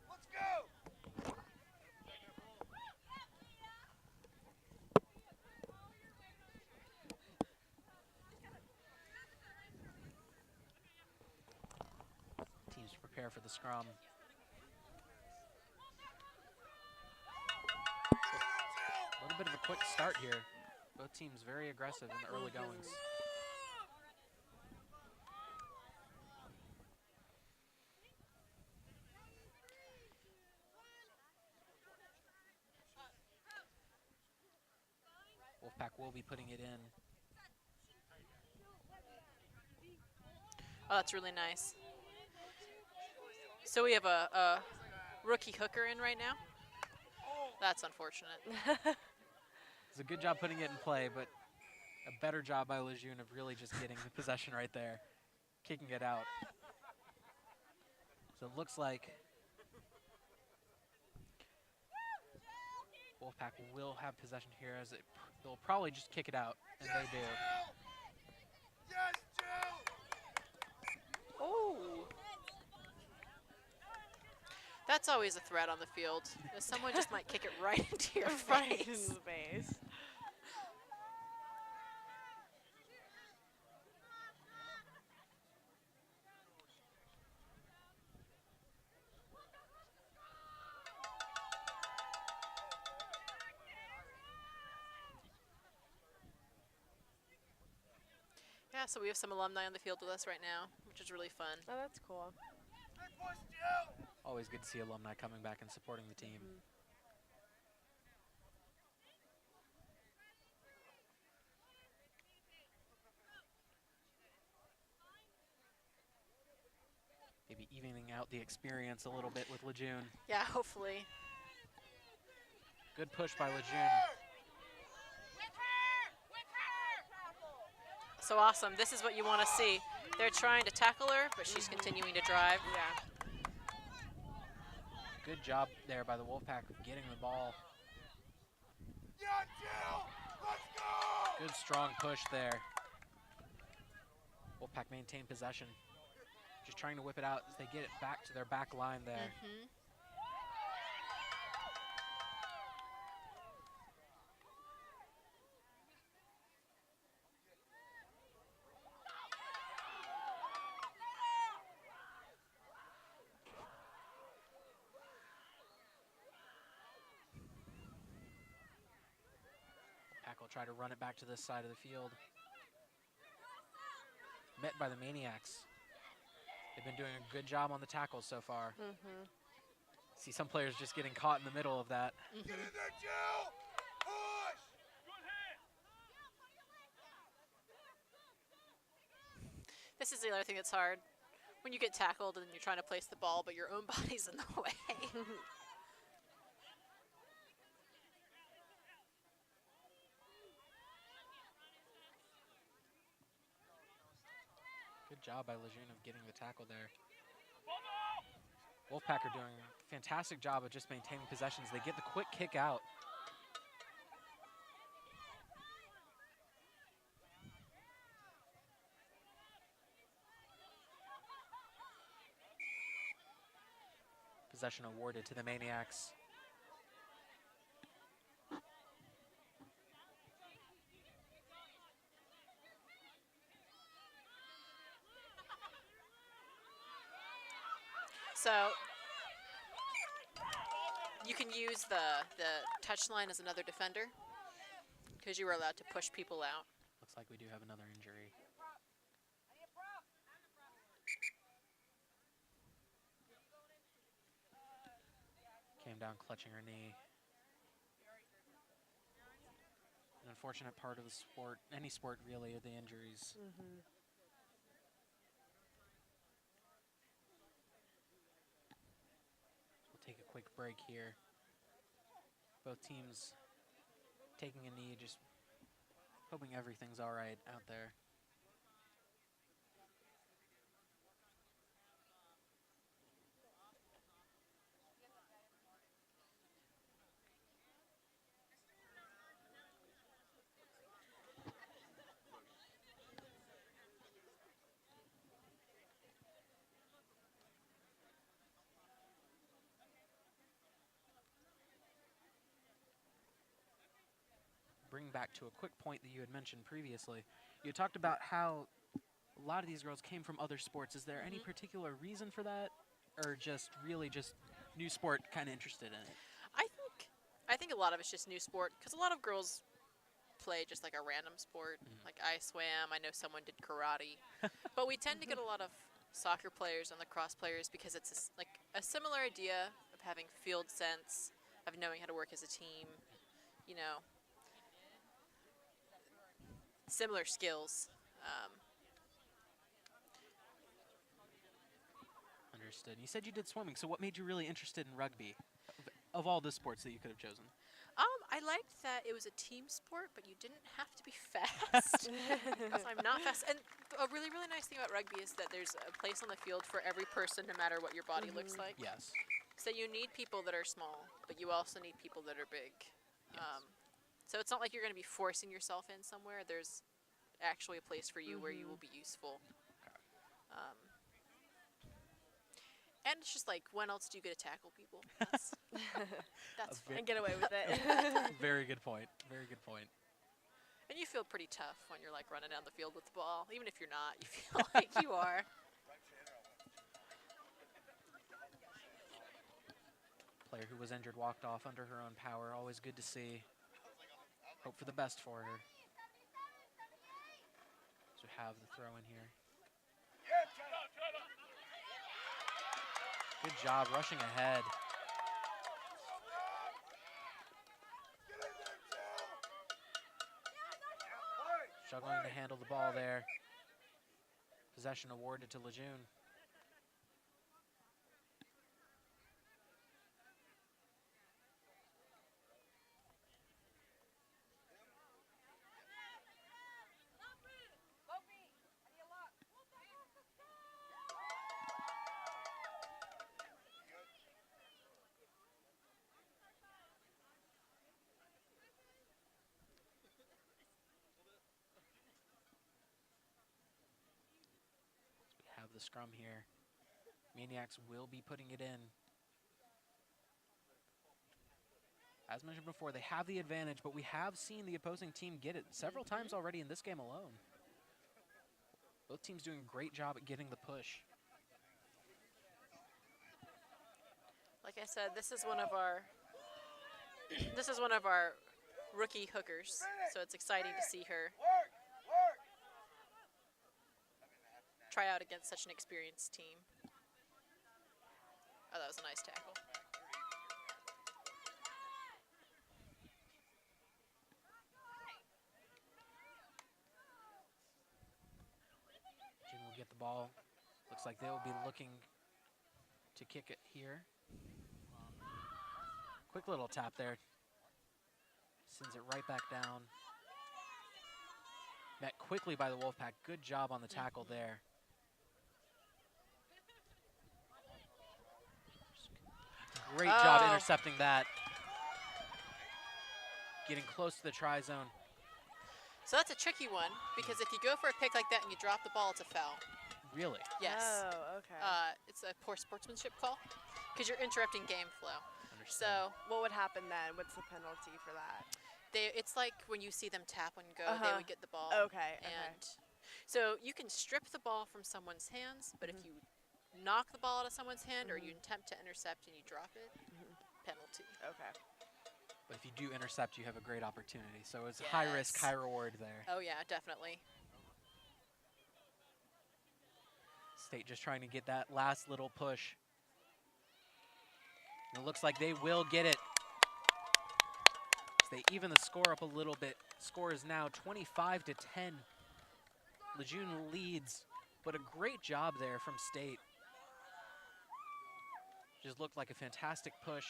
Let's go! Teams prepare for the scrum. A little bit of a quick start here. Both teams very aggressive in the early goings. Wolfpack will be putting it in. Oh, that's really nice. So we have a rookie hooker in right now. That's unfortunate. It's a good job putting it in play, but a better job by Lejune of really just getting the possession right there, kicking it out. So it looks like Wolfpack will have possession here as they'll probably just kick it out, and they do. Yes, Jill! Oh. That's always a threat on the field. Someone just might kick it right into your Right in face. the face. Yeah, so we have some alumni on the field with us right now, which is really fun. Oh, that's cool. Good push, Jill! Always good to see alumni coming back and supporting the team. Maybe evening out the experience a little bit with Lejune. Yeah, hopefully. Good push by Lejune. So awesome. This is what you want to see. They're trying to tackle her, but she's continuing to drive. Yeah. Good job there by the Wolfpack of getting the ball. Yeah, Jill! Let's go! Good strong push there. Wolfpack maintain possession. Just trying to whip it out as they get it back to their back line there. Wolfpack will try to run it back to this side of the field. Met by the Maniacs. They've been doing a good job on the tackles so far. See some players just getting caught in the middle of that. Get in there, Jill! Push! This is the other thing that's hard. When you get tackled and you're trying to place the ball, but your own body's in the way. Good job by Lejune of getting the tackle there. Wolfpack are doing a fantastic job of just maintaining possessions. They get the quick kick out. Possession awarded to the Maniacs. So you can use the touch line as another defender because you were allowed to push people out. Looks like we do have another injury. Came down clutching her knee. An unfortunate part of the sport, any sport really, are the injuries. We'll take a quick break here. Both teams taking a knee, just hoping everything's all right out there. Bring back to a quick point that you had mentioned previously. You talked about how a lot of these girls came from other sports. Is there any particular reason for that, or just really just new sport, kind of interested in it? I think a lot of it's just new sport because a lot of girls play just like a random sport. Like I swam. I know someone did karate, but we tend to get a lot of soccer players and lacrosse players because it's like a similar idea of having field sense, of knowing how to work as a team. You know, similar skills. Understood. You said you did swimming, so what made you really interested in rugby? Of all the sports that you could have chosen? I liked that it was a team sport, but you didn't have to be fast. Because I'm not fast. And a really, really nice thing about rugby is that there's a place on the field for every person, no matter what your body looks like. Yes. So you need people that are small, but you also need people that are big. Yes. So it's not like you're going to be forcing yourself in somewhere. There's actually a place for you where you will be useful. And it's just like, when else do you get to tackle people? That's fun. And get away with it. Very good point. Very good point. And you feel pretty tough when you're like running down the field with the ball. Even if you're not, you feel like you are. Player who was injured walked off under her own power. Always good to see. Hope for the best for her. So we have the throw in here. Good job rushing ahead. Struggling to handle the ball there. Possession awarded to Lejune. Have the scrum here. Maniacs will be putting it in. As mentioned before, they have the advantage, but we have seen the opposing team get it several times already in this game alone. Both teams doing a great job at getting the push. Like I said, this is one of our rookie hookers, so it's exciting to see her try out against such an experienced team. Oh, that was a nice tackle. June will get the ball. Looks like they will be looking to kick it here. Quick little tap there. Sends it right back down. Met quickly by the Wolfpack. Good job on the tackle there. Great job intercepting that. Getting close to the try zone. So that's a tricky one, because if you go for a pick like that and you drop the ball, it's a foul. Really? Yes. Oh, okay. It's a poor sportsmanship call, because you're interrupting game flow. Understood. So What would happen then? What's the penalty for that? it's like when you see them tap and go, they would get the ball. Okay, And so you can strip the ball from someone's hands, but if you knock the ball out of someone's hand or you attempt to intercept and you drop it, penalty. Okay. But if you do intercept, you have a great opportunity. So it's high risk, Yes. high reward there. Oh yeah, definitely. State just trying to get that last little push. And it looks like they will get it. They even the score up a little bit. Score is now 25-10. Lejeune leads, but a great job there from State. Just looked like a fantastic push.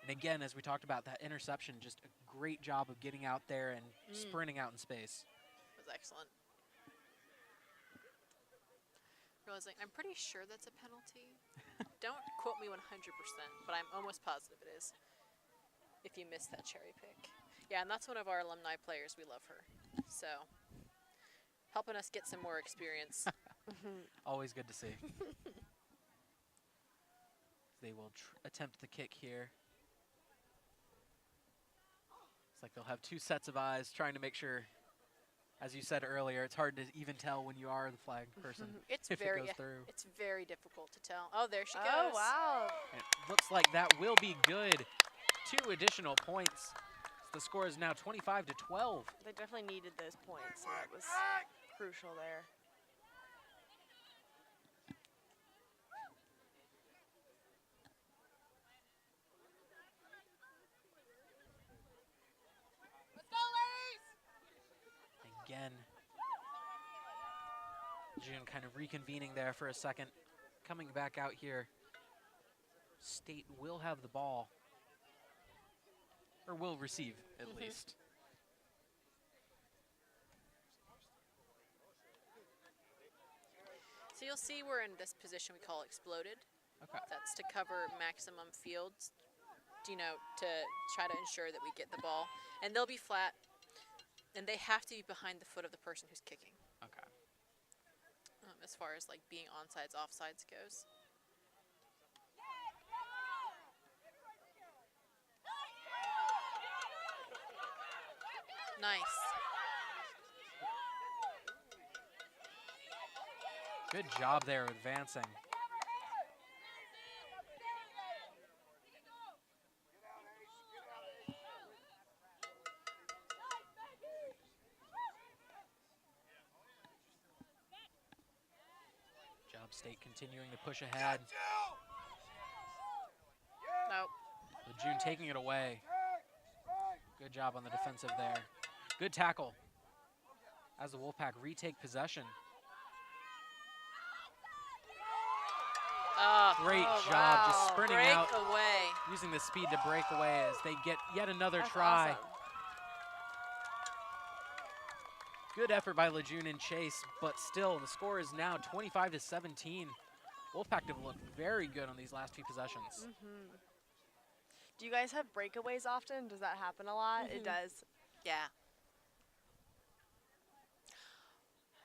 And again, as we talked about, that interception, just a great job of getting out there and sprinting out in space. That was excellent. Realizing, I'm pretty sure that's a penalty. Don't quote me 100%, but I'm almost positive it is. If you miss that cherry pick. Yeah, and that's one of our alumni players. We love her. So, helping us get some more experience. Always good to see. They will attempt the kick here. It's like they'll have two sets of eyes trying to make sure, as you said earlier, it's hard to even tell when you are the flag person It's if very it goes through. It's very difficult to tell. Oh, there she goes. Oh, wow. And it looks like that will be good. 2 additional points. The score is now 25-12. They definitely needed those points, so that was crucial there. Again, June kind of reconvening there for a second. Coming back out here. State will have the ball. Or will receive, at least. So you'll see we're in this position we call exploded. Okay. That's to cover maximum fields, you know, to try to ensure that we get the ball. And they'll be flat, and they have to be behind the foot of the person who's kicking, Okay. as far as like being onsides, offsides goes. Nice. Good job there advancing. Job State continuing to push ahead. Nope. Lejune taking it away. Good job on the defensive there. Good tackle as the Wolfpack retake possession. Great job just sprinting out, away. using the speed to break away as they get yet another That's try. awesome. Good effort by Lejune in chase, but still the score is now 25-17. Wolfpack have looked very good on these last 2 possessions. Do you guys have breakaways often? Does that happen a lot? It does. Yeah.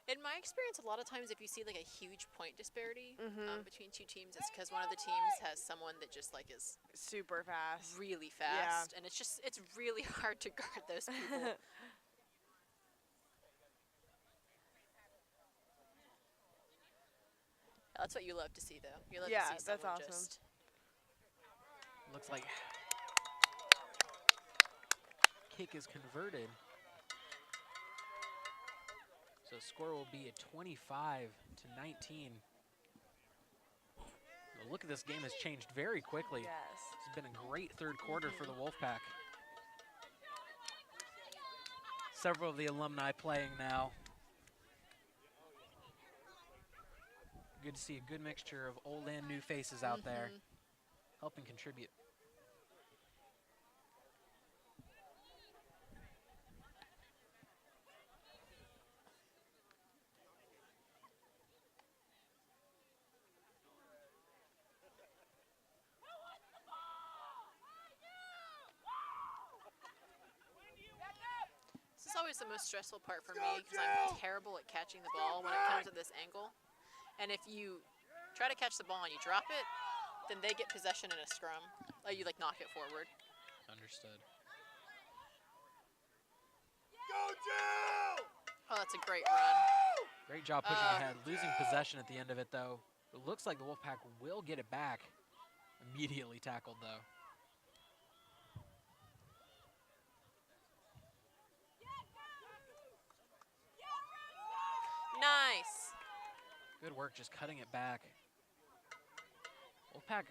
In my experience, a lot of times if you see like a huge point disparity between 2 teams, it's because one of the teams has someone that just like is Super fast. really fast, and it's really hard to guard those people. That's what you love to see, though. You love Yeah, to see that's someone awesome. just Looks like kick is converted. So score will be at 25-19. Look at this game has changed very quickly. Yes. It's been a great 3rd quarter for the Wolfpack. Several of the alumni playing now. Good to see a good mixture of old and new faces out there helping contribute. This is always the most stressful part for me because I'm terrible at catching the ball when it comes at this angle. And if you try to catch the ball and you drop it, then they get possession in a scrum. Like you like knock it forward. Understood. Go, Jill! Oh, that's a great run. Great job pushing ahead, losing possession at the end of it though. It looks like the Wolfpack will get it back. Immediately tackled though. Nice. Good work just cutting it back. Wolfpack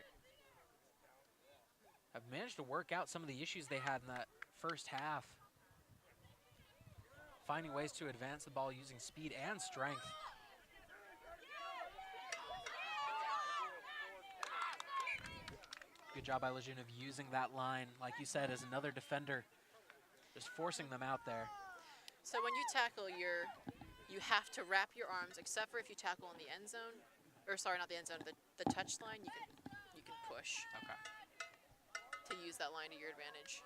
have managed to work out some of the issues they had in that first half. Finding ways to advance the ball using speed and strength. Good job by Lejune of using that line, like you said, as another defender, just forcing them out there. So when you tackle, you have to wrap your arms, except for if you tackle in the end zone, or sorry, not the end zone, the touch line. You can push Okay. to use that line to your advantage.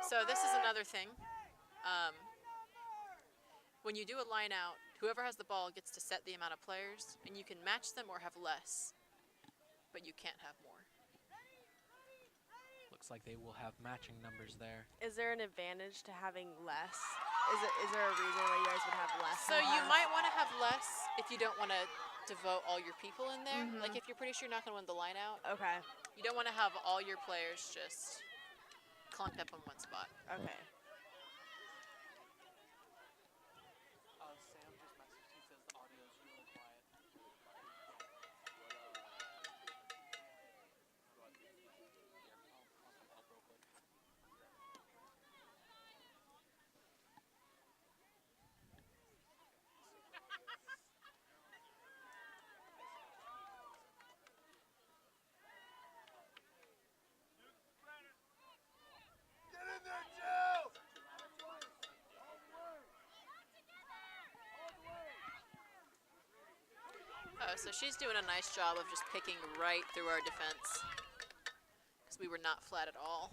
So this is another thing. When you do a line out, whoever has the ball gets to set the amount of players, and you can match them or have less, but you can't have more. Looks like they will have matching numbers there. Is there an advantage to having less? Is there a reason why you guys would have less? So than you us? might want to have less if you don't want to devote all your people in there. Like if you're pretty sure you're not going to win the line out, Okay. You don't want to have all your players just clunked up in one spot. Okay. Sam just messaged. He says the audio is really quiet. I'll come help real quick. Get in there, Jill! Oh, so she's doing a nice job of just picking right through our defense. Because we were not flat at all.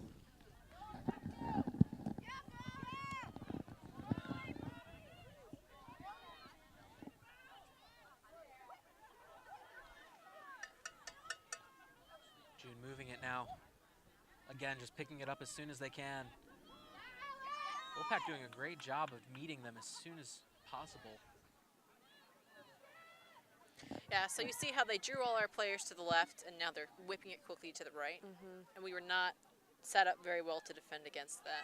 June moving it now. Again, just picking it up as soon as they can. Wolfpack doing a great job of meeting them as soon as possible. Yeah, so you see how they drew all our players to the left, and now they're whipping it quickly to the right. And we were not set up very well to defend against that.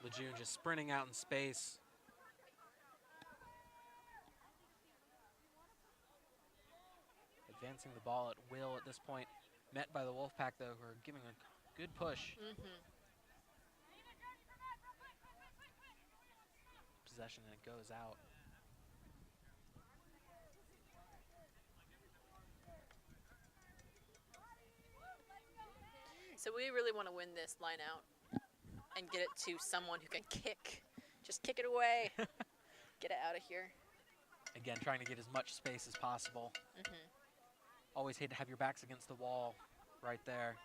Lejune just sprinting out in space. Advancing the ball at will at this point. Met by the Wolfpack, though, who are giving a good push. Possession, and it goes out. So we really want to win this line out and get it to someone who can kick. Just kick it away. Get it out of here. Again, trying to get as much space as possible. Always hate to have your backs against the wall right there.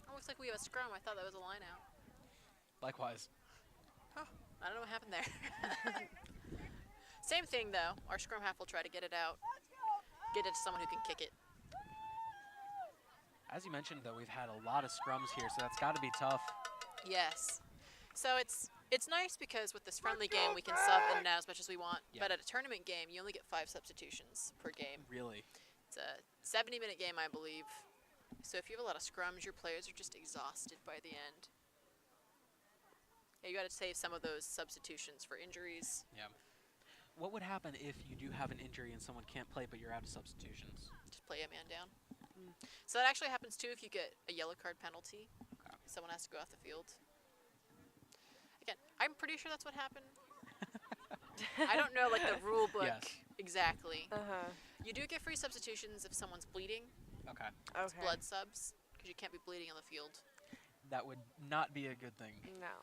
Oh, looks like we have a scrum. I thought that was a line out. Likewise. Oh, I don't know what happened there. Same thing, though. Our scrum half will try to get it out. Get it to someone who can kick it. As you mentioned, though, we've had a lot of scrums here, so that's got to be tough. Yes. So it's nice because with this friendly game, we can sub in and out as much as we want. Yeah. But at a tournament game, you only get 5 substitutions per game. Really. It's a 70-minute game, I believe. So if you have a lot of scrums, your players are just exhausted by the end. Yeah, you got to save some of those substitutions for injuries. Yeah. What would happen if you do have an injury and someone can't play, but you're out of substitutions? Just play a man down. So that actually happens too if you get a yellow card penalty. Okay. Someone has to go off the field. Again, I'm pretty sure that's what happened. I don't know like the rule book Yes. exactly. Uh-huh. You do get free substitutions if someone's bleeding. Okay. It's Okay. blood subs because you can't be bleeding on the field. That would not be a good thing. No.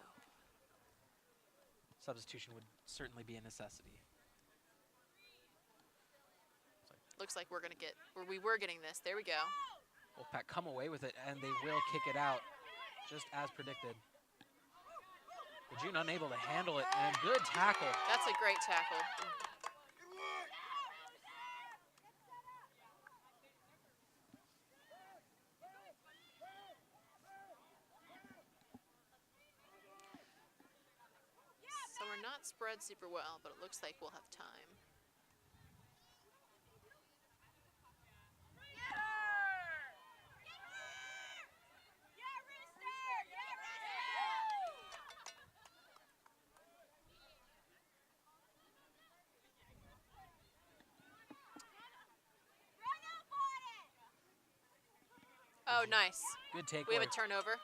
Substitution would certainly be a necessity. Looks like we're gonna get, or we were getting this. There we go. Wolfpack come away with it, and they will kick it out, just as predicted. Lejune unable to handle it, and good tackle. That's a great tackle. Good work! So we're not spread super well, but it looks like we'll have time. Oh, nice. Good takeaway. We have a turnover.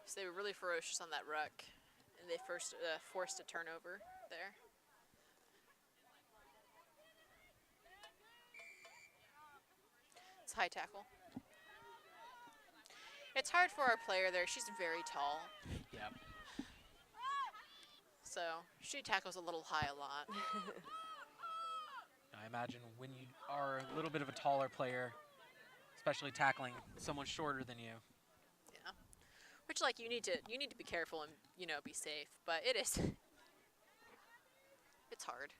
So they were really ferocious on that ruck, and they first forced a turnover there. It's high tackle. It's hard for our player there. She's very tall, Yeah. so she tackles a little high a lot. I imagine when you are a little bit of a taller player, especially tackling someone shorter than you. Yeah. Which, like, you need to be careful and, you know, be safe. But it is. It's hard.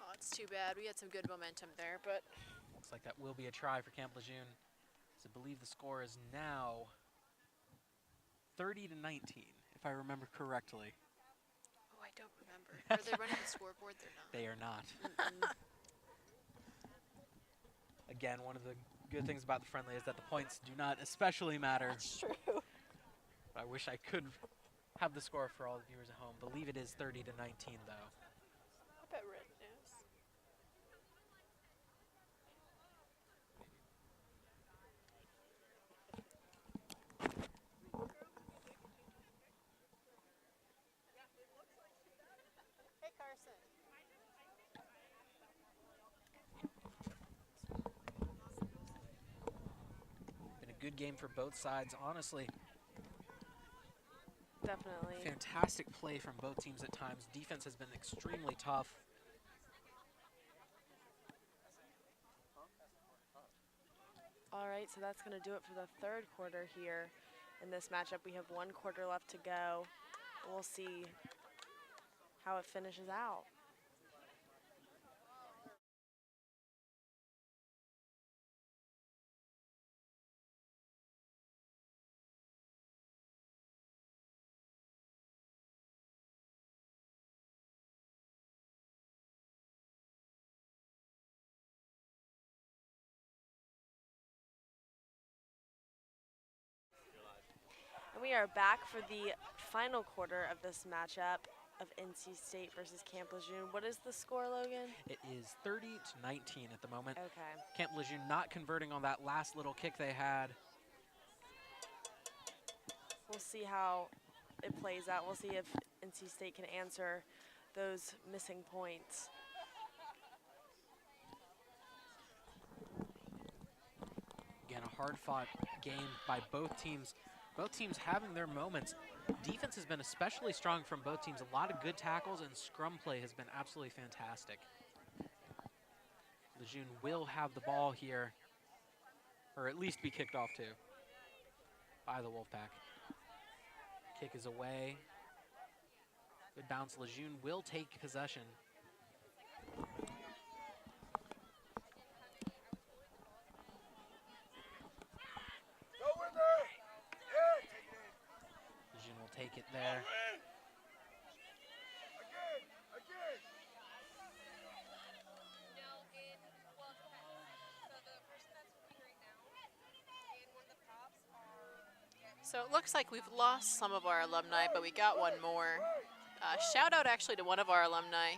Oh, it's too bad. We had some good momentum there, but Looks like that will be a try for Camp Lejeune. So I believe the score is now 30-19, if I remember correctly. oh, I don't remember. Are they running the scoreboard? They're not. They are not. Again, one of the good things about the friendly is that the points do not especially matter. That's true. I wish I could have the score for all the viewers at home. Believe it is 30-19, though. I bet Red knows. Hey, Carson. Been a good game for both sides, honestly. Definitely. Fantastic play from both teams at times. Defense has been extremely tough. All right, so that's going to do it for the third quarter here in this matchup. We have 1 quarter left to go. We'll see how it finishes out. And we are back for the final quarter of this matchup of NC State versus Camp Lejeune. What is the score, Logan? It is 30-19 at the moment. Okay. Camp Lejeune not converting on that last little kick they had. We'll see how it plays out. We'll see if NC State can answer those missing points. Again, a hard-fought game by both teams. Both teams having their moments. Defense has been especially strong from both teams. A lot of good tackles, and scrum play has been absolutely fantastic. Lejeune will have the ball here, or at least be kicked off too, by the Wolfpack. Kick is away. Good bounce. Lejeune will take possession. Go in there! Hit! Lejeune will take it there. Again! Again! No, well, it depends. So the person that's moving right now and one of the props are. So it looks like we've lost some of our alumni, but we got one more. Shout out actually to one of our alumni.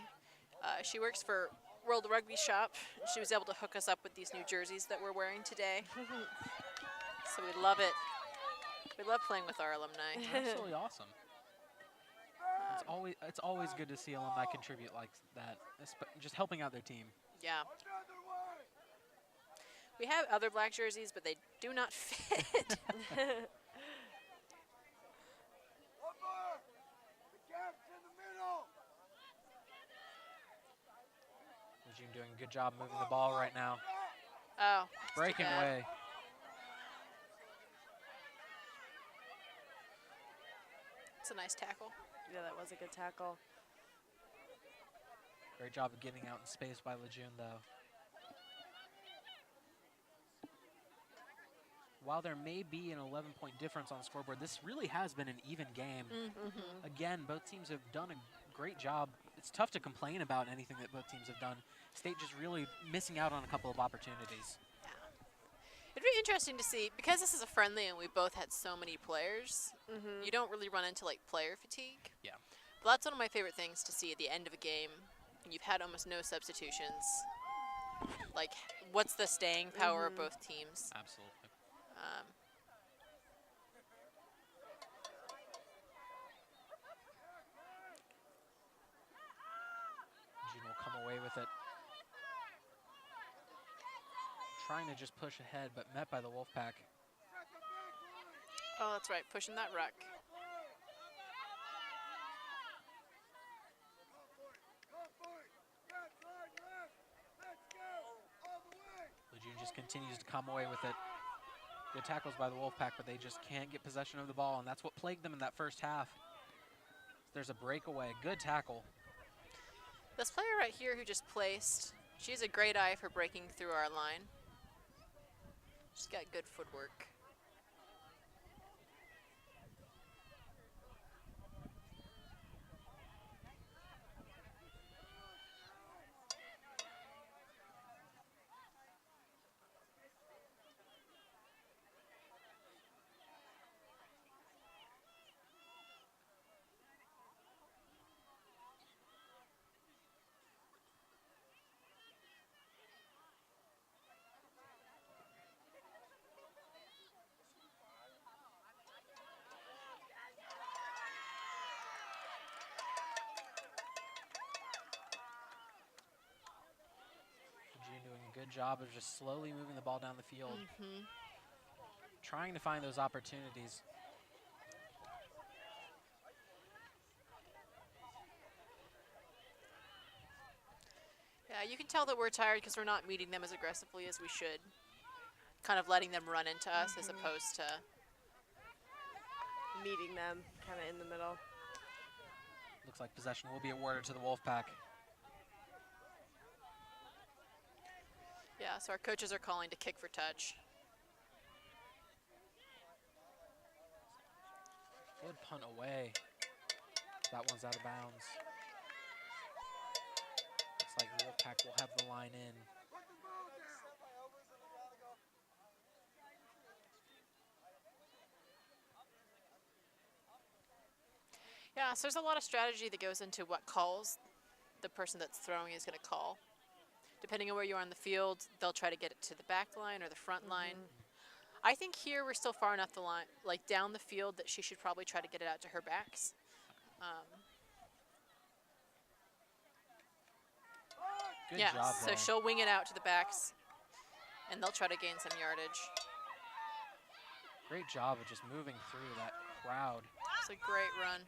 She works for World Rugby Shop. And she was able to hook us up with these new jerseys that we're wearing today. So we love it. We love playing with our alumni. Absolutely awesome. It's always good to see alumni contribute like that, just helping out their team. Yeah. Another way! We have other black jerseys, but they do not fit. One more! The cap's in the middle! Lejeune doing a good job moving the ball right now. Oh, that's too Breaking bad. away. It's a nice tackle. Yeah, that was a good tackle. Great job of getting out in space by Lejeune, though. While there may be an 11-point difference on the scoreboard, this really has been an even game. Again, both teams have done a great job. It's tough to complain about anything that both teams have done. State just really missing out on a couple of opportunities. It'd be interesting to see, because this is a friendly and we both had so many players, you don't really run into like player fatigue. Yeah. But that's one of my favorite things to see at the end of a game. And you've had almost no substitutions. Like, what's the staying power of both teams? Absolutely. Lejeune will come away with it. Trying to just push ahead, but met by the Wolfpack. Oh, that's right, pushing that ruck. continues to come away with it. Good tackles by the Wolfpack, but they just can't get possession of the ball, and that's what plagued them in that first half. There's a breakaway. Good tackle. This player right here who just placed, she has a great eye for breaking through our line. She's got good footwork. Lejune doing a good job of just slowly moving the ball down the field. Trying to find those opportunities. Yeah, you can tell that we're tired because we're not meeting them as aggressively as we should. Kind of letting them run into us as opposed to... Meeting them kind of in the middle. Looks like possession will be awarded to the Wolfpack. Yeah, so our coaches are calling to kick for touch. Good punt away. That one's out of bounds. Looks like the Wolfpack will have the line in. Yeah, so there's a lot of strategy that goes into what calls the person that's throwing is going to call. Depending on where you are on the field, they'll try to get it to the back line or the front line. I think here we're still far enough the line, like down the field, that she should probably try to get it out to her backs. Good Yeah, job so there. she'll wing it out to the backs, and they'll try to gain some yardage. Great job of just moving through that crowd. It's a great run.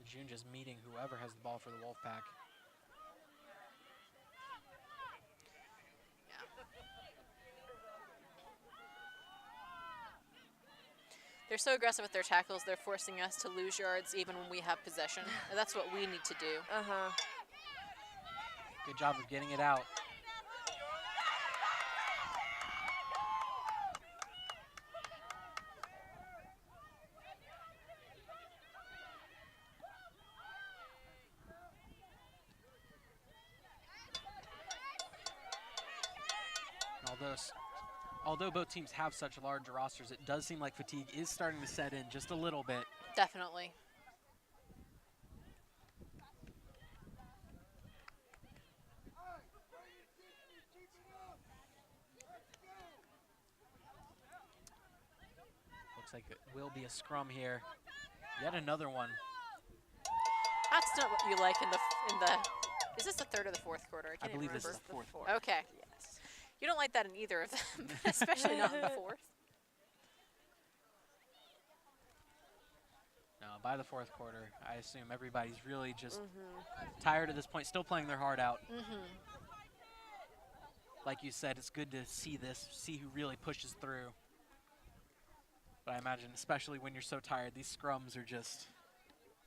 Lejune just meeting whoever has the ball for the Wolfpack. Yeah. They're so aggressive with their tackles, they're forcing us to lose yards even when we have possession. And that's what we need to do. Good job of getting it out. Although both teams have such large rosters, it does seem like fatigue is starting to set in just a little bit. Definitely. Looks like it will be a scrum here. Yet another one. That's not what you like in the is this the third or the fourth quarter? I can't believe even this is remember. the fourth. Okay. Yes. You don't like that in either of them, but especially not in the fourth. No, by the fourth quarter, I assume everybody's really just tired at this point, still playing their heart out. Like you said, it's good to see this, see who really pushes through. But I imagine, especially when you're so tired, these scrums are just...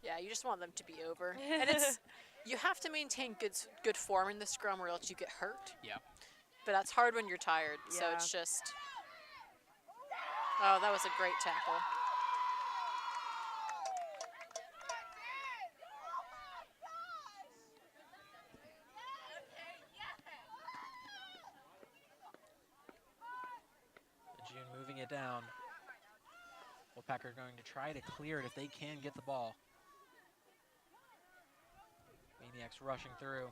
Yeah, you just want them to be over. And it's you have to maintain good form in the scrum or else you get hurt. Yeah. But that's hard when you're tired, so Yeah. it's just... Oh, that was a great tackle. Lejune moving it down. Wolfpack are going to try to clear it if they can get the ball. Maniacs rushing through.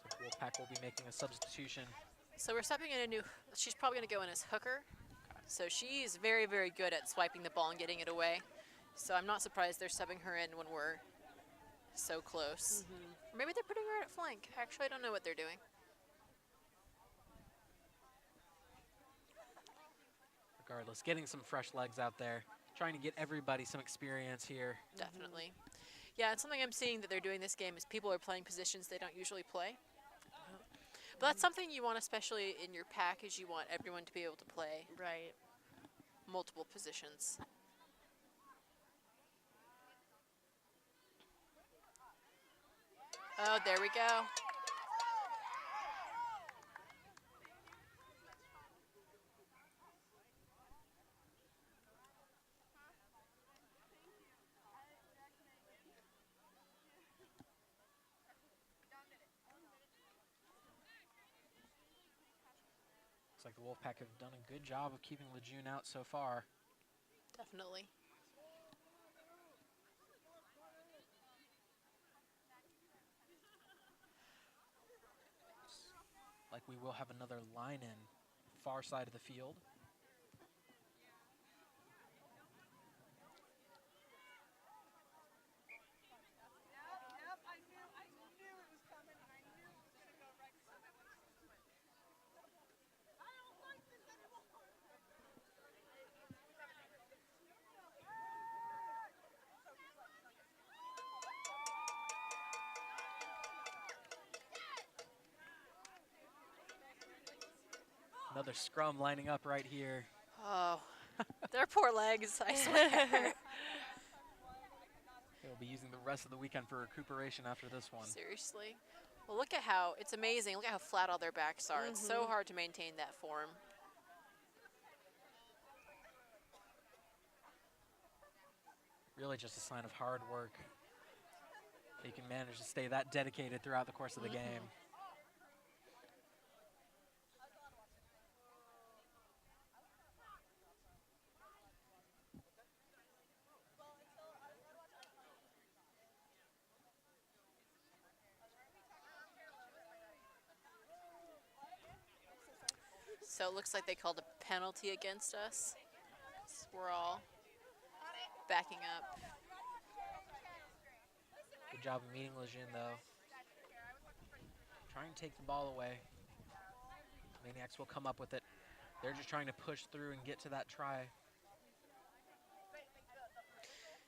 So Wolfpack will be making a substitution. So we're stepping in a new... She's probably going to go in as hooker. So she's very, very good at swiping the ball and getting it away. So I'm not surprised they're subbing her in when we're so close. Or maybe they're putting her at flank. Actually, I don't know what they're doing. Regardless, getting some fresh legs out there, trying to get everybody some experience here. Definitely. Yeah, and something I'm seeing that they're doing this game is people are playing positions they don't usually play. But that's something you want, especially in your pack, is you want everyone to be able to play Right. multiple positions. Oh, there we go. Looks like the Wolfpack have done a good job of keeping Lejune out so far. Definitely. Like we will have another line in far side of the field. Another scrum lining up right here. Oh, their poor legs, I swear. They'll be using the rest of the weekend for recuperation after this one. Seriously. Well, look at how, it's amazing. Look at how flat all their backs are. It's so hard to maintain that form. Really just a sign of hard work. They can manage to stay that dedicated throughout the course of the game. So it looks like they called a penalty against us. So we're all backing up. Good job of meeting Lejune, though. Trying to take the ball away. Maniacs will come up with it. They're just trying to push through and get to that try.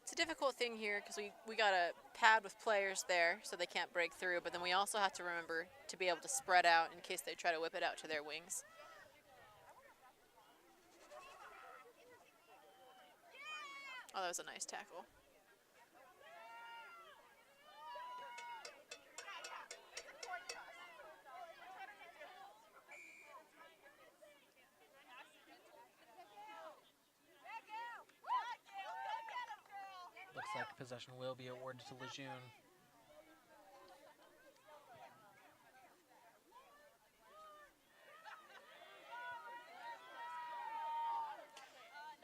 It's a difficult thing here because we got a pad with players there so they can't break through, but then we also have to remember to be able to spread out in case they try to whip it out to their wings. Oh, that was a nice tackle. Looks like possession will be awarded to Lejune.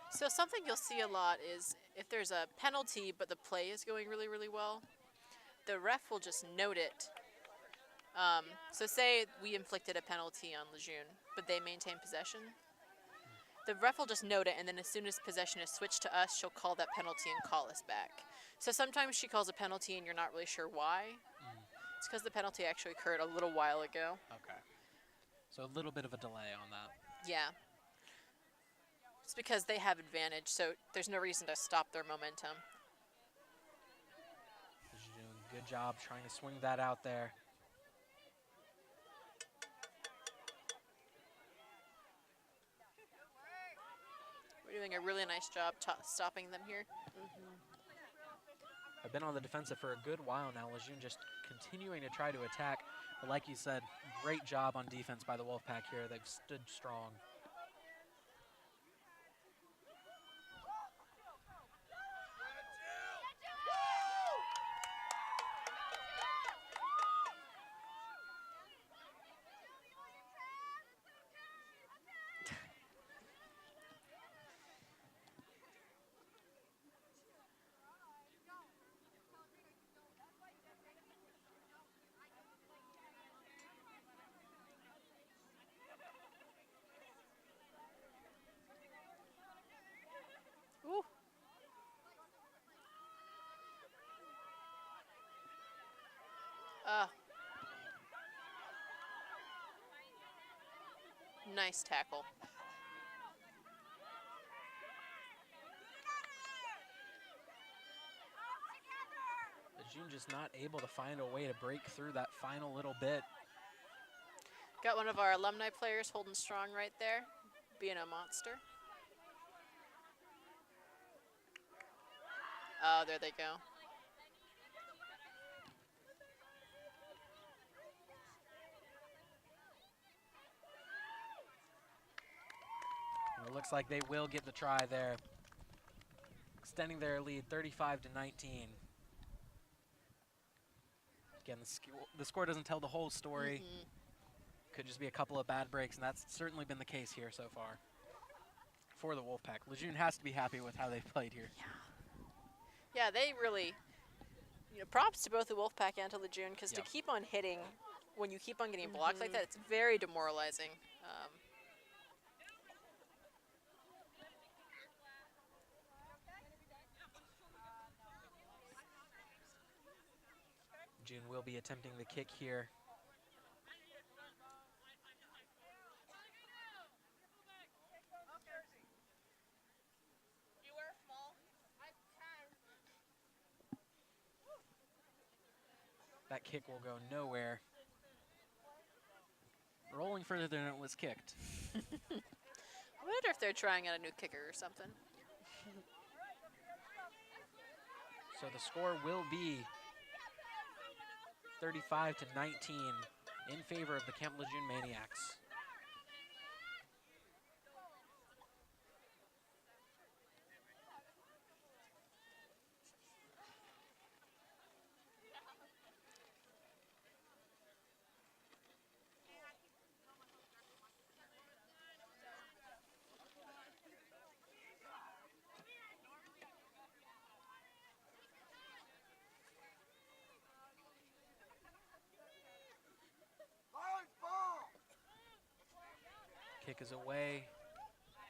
So something you'll see a lot is if there's a penalty but the play is going really, really well, the ref will just note it. So say we inflicted a penalty on Lejune, but they maintain possession. The ref will just note it, and then as soon as possession is switched to us, she'll call that penalty and call us back. So sometimes she calls a penalty and you're not really sure why. It's because the penalty actually occurred a little while ago. Okay. So a little bit of a delay on that. Yeah. It's because they have advantage, so there's no reason to stop their momentum. Lejune, good job trying to swing that out there. We're doing a really nice job stopping them here. I've been on the defensive for a good while now. Lejune just continuing to try to attack. But like you said, great job on defense by the Wolfpack here. They've stood strong. Nice tackle. Lejune just not able to find a way to break through that final little bit. Got one of our alumni players holding strong right there, being a monster. Oh, there they go. And it looks like they will get the try there, extending their lead 35-19. Again, the score doesn't tell the whole story. Could just be a couple of bad breaks, and that's certainly been the case here so far for the Wolfpack. Lejeune has to be happy with how they've played here. Yeah, they really, props to both the Wolfpack and to Lejune, because to Yeah. keep on hitting when you keep on getting blocked like that, it's very demoralizing. Lejeune will be attempting the kick here. That kick will go nowhere. Rolling further than it was kicked. I wonder if they're trying out a new kicker or something. So the score will be 35-19 in favor of the Camp Lejeune Maniacs. Lions ball. Kick is away.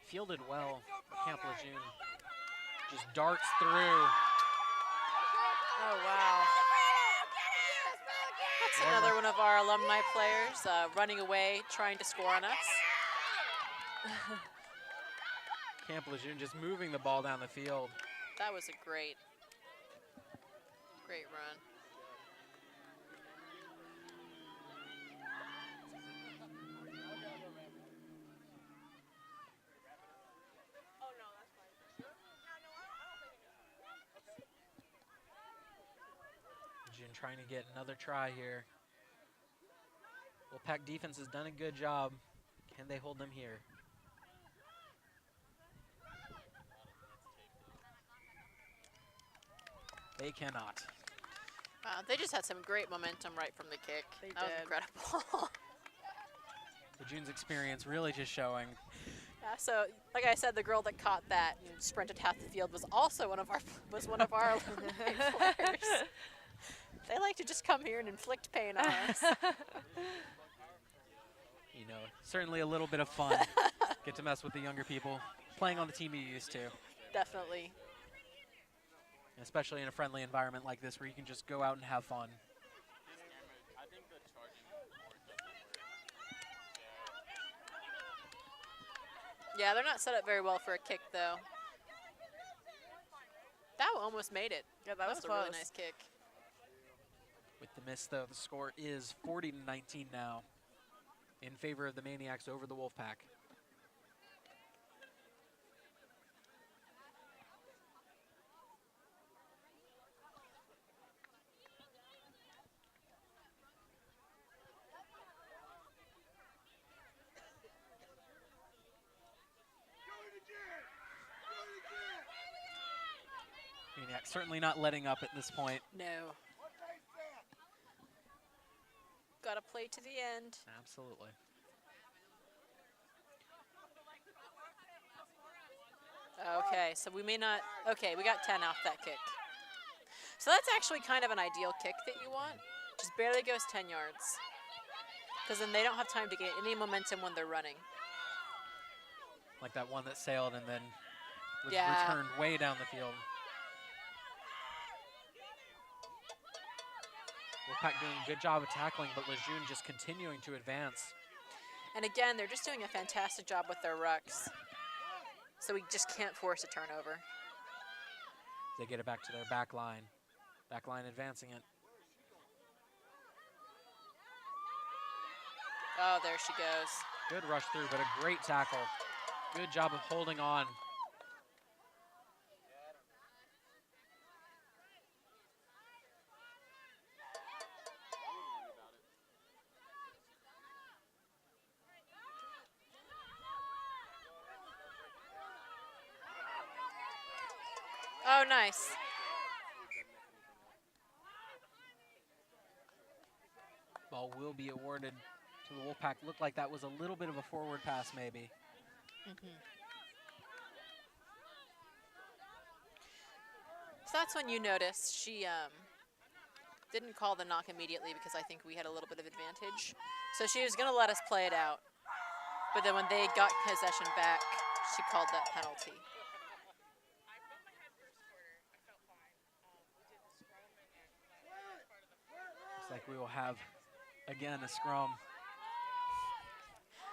Fielded well. Camp Lejeune just darts through. Oh, wow. That's another one of our alumni players running away, trying to score on us. Camp Lejeune just moving the ball down the field. That was a great run. Lejeune trying to get another try here. Wolfpack defense has done a good job. Can they hold them here? They cannot. Wow, they just had some great momentum right from the kick. They That was did. incredible. Lejeune's experience really just showing. Yeah, so like I said, the girl that caught that and sprinted half the field was also one of our alumni players. They like to just come here and inflict pain on us. You know, certainly a little bit of fun. Get to mess with the younger people, playing on the team you used to. Definitely. Especially in a friendly environment like this where you can just go out and have fun. Yeah, they're not set up very well for a kick, though. That almost made it. Yeah, that was a really close. nice kick. With the miss, though, the score is 40-19 now in favor of the Maniacs over the Wolfpack. Maniacs certainly not letting up at this point. No. Gotta play to the end. Absolutely. Okay, so we may not. Okay, we got 10 off that kick. So that's actually kind of an ideal kick that you want. Just barely goes 10 yards. Because then they don't have time to get any momentum when they're running. Like that one that sailed and then was Yeah. returned way down the field. Wolfpack doing a good job of tackling, but Lejeune just continuing to advance. And again, they're just doing a fantastic job with their rucks. So we just can't force a turnover. They get it back to their back line. Back line advancing it. Oh, there she goes. Good rush through, but a great tackle. Good job of holding on. Oh, nice. Ball will be awarded to the Wolfpack. Looked like that was a little bit of a forward pass, maybe. So that's when you noticed she didn't call the knock immediately because I think we had a little bit of advantage. So she was going to let us play it out. But then when they got possession back, she called that penalty. Looks like we will have, again, a scrum.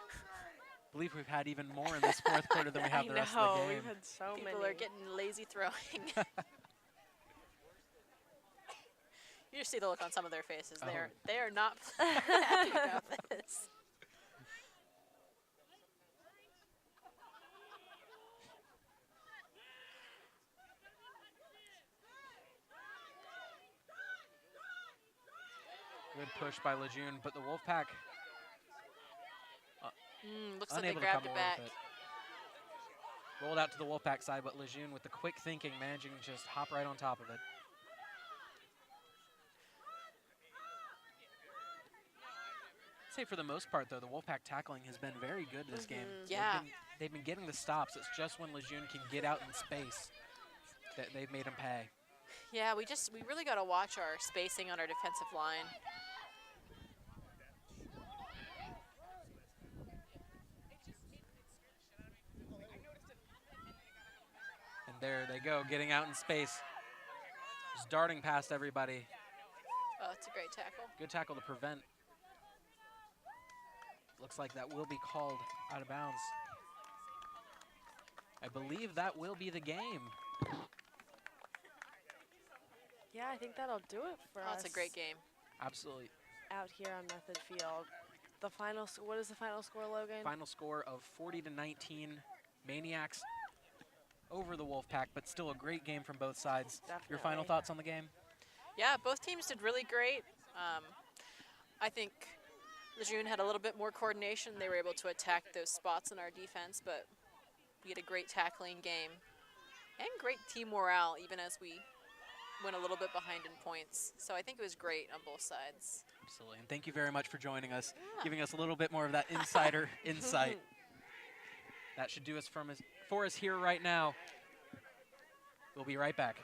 I believe we've had even more in this fourth quarter than we have the rest of the game. We've had so People many. are getting lazy throwing. You just see the look on some of their faces. Oh. They are not happy about this. Good push by Lejune, but the Wolfpack Looks like they unable to grabbed come it away back. with it. Rolled out to the Wolfpack side, but Lejune with the quick thinking, managing to just hop right on top of it. I'd say for the most part, though, the Wolfpack tackling has been very good this game. Yeah. They've been getting the stops. It's just when Lejeune can get out in space that they've made them pay. Yeah, we really got to watch our spacing on our defensive line. And there they go, getting out in space. Just darting past everybody. Oh, that's a great tackle. Good tackle to prevent. Looks like that will be called out of bounds. I believe that will be the game. Yeah, I think that'll do it for us. Oh, it's a great game. Absolutely. Out here on Method Field. The final, what is the final score, Logan? Final score of 40-19. Maniacs over the Wolfpack, but still a great game from both sides. Your final Definitely. thoughts on the game? Yeah, both teams did really great. I think Lejeune had a little bit more coordination. They were able to attack those spots in our defense, but we had a great tackling game and great team morale even as we went a little bit behind in points. So I think it was great on both sides. Absolutely, and thank you very much for joining us, giving us a little bit more of that insider insight. That should do us for us here right now. We'll be right back.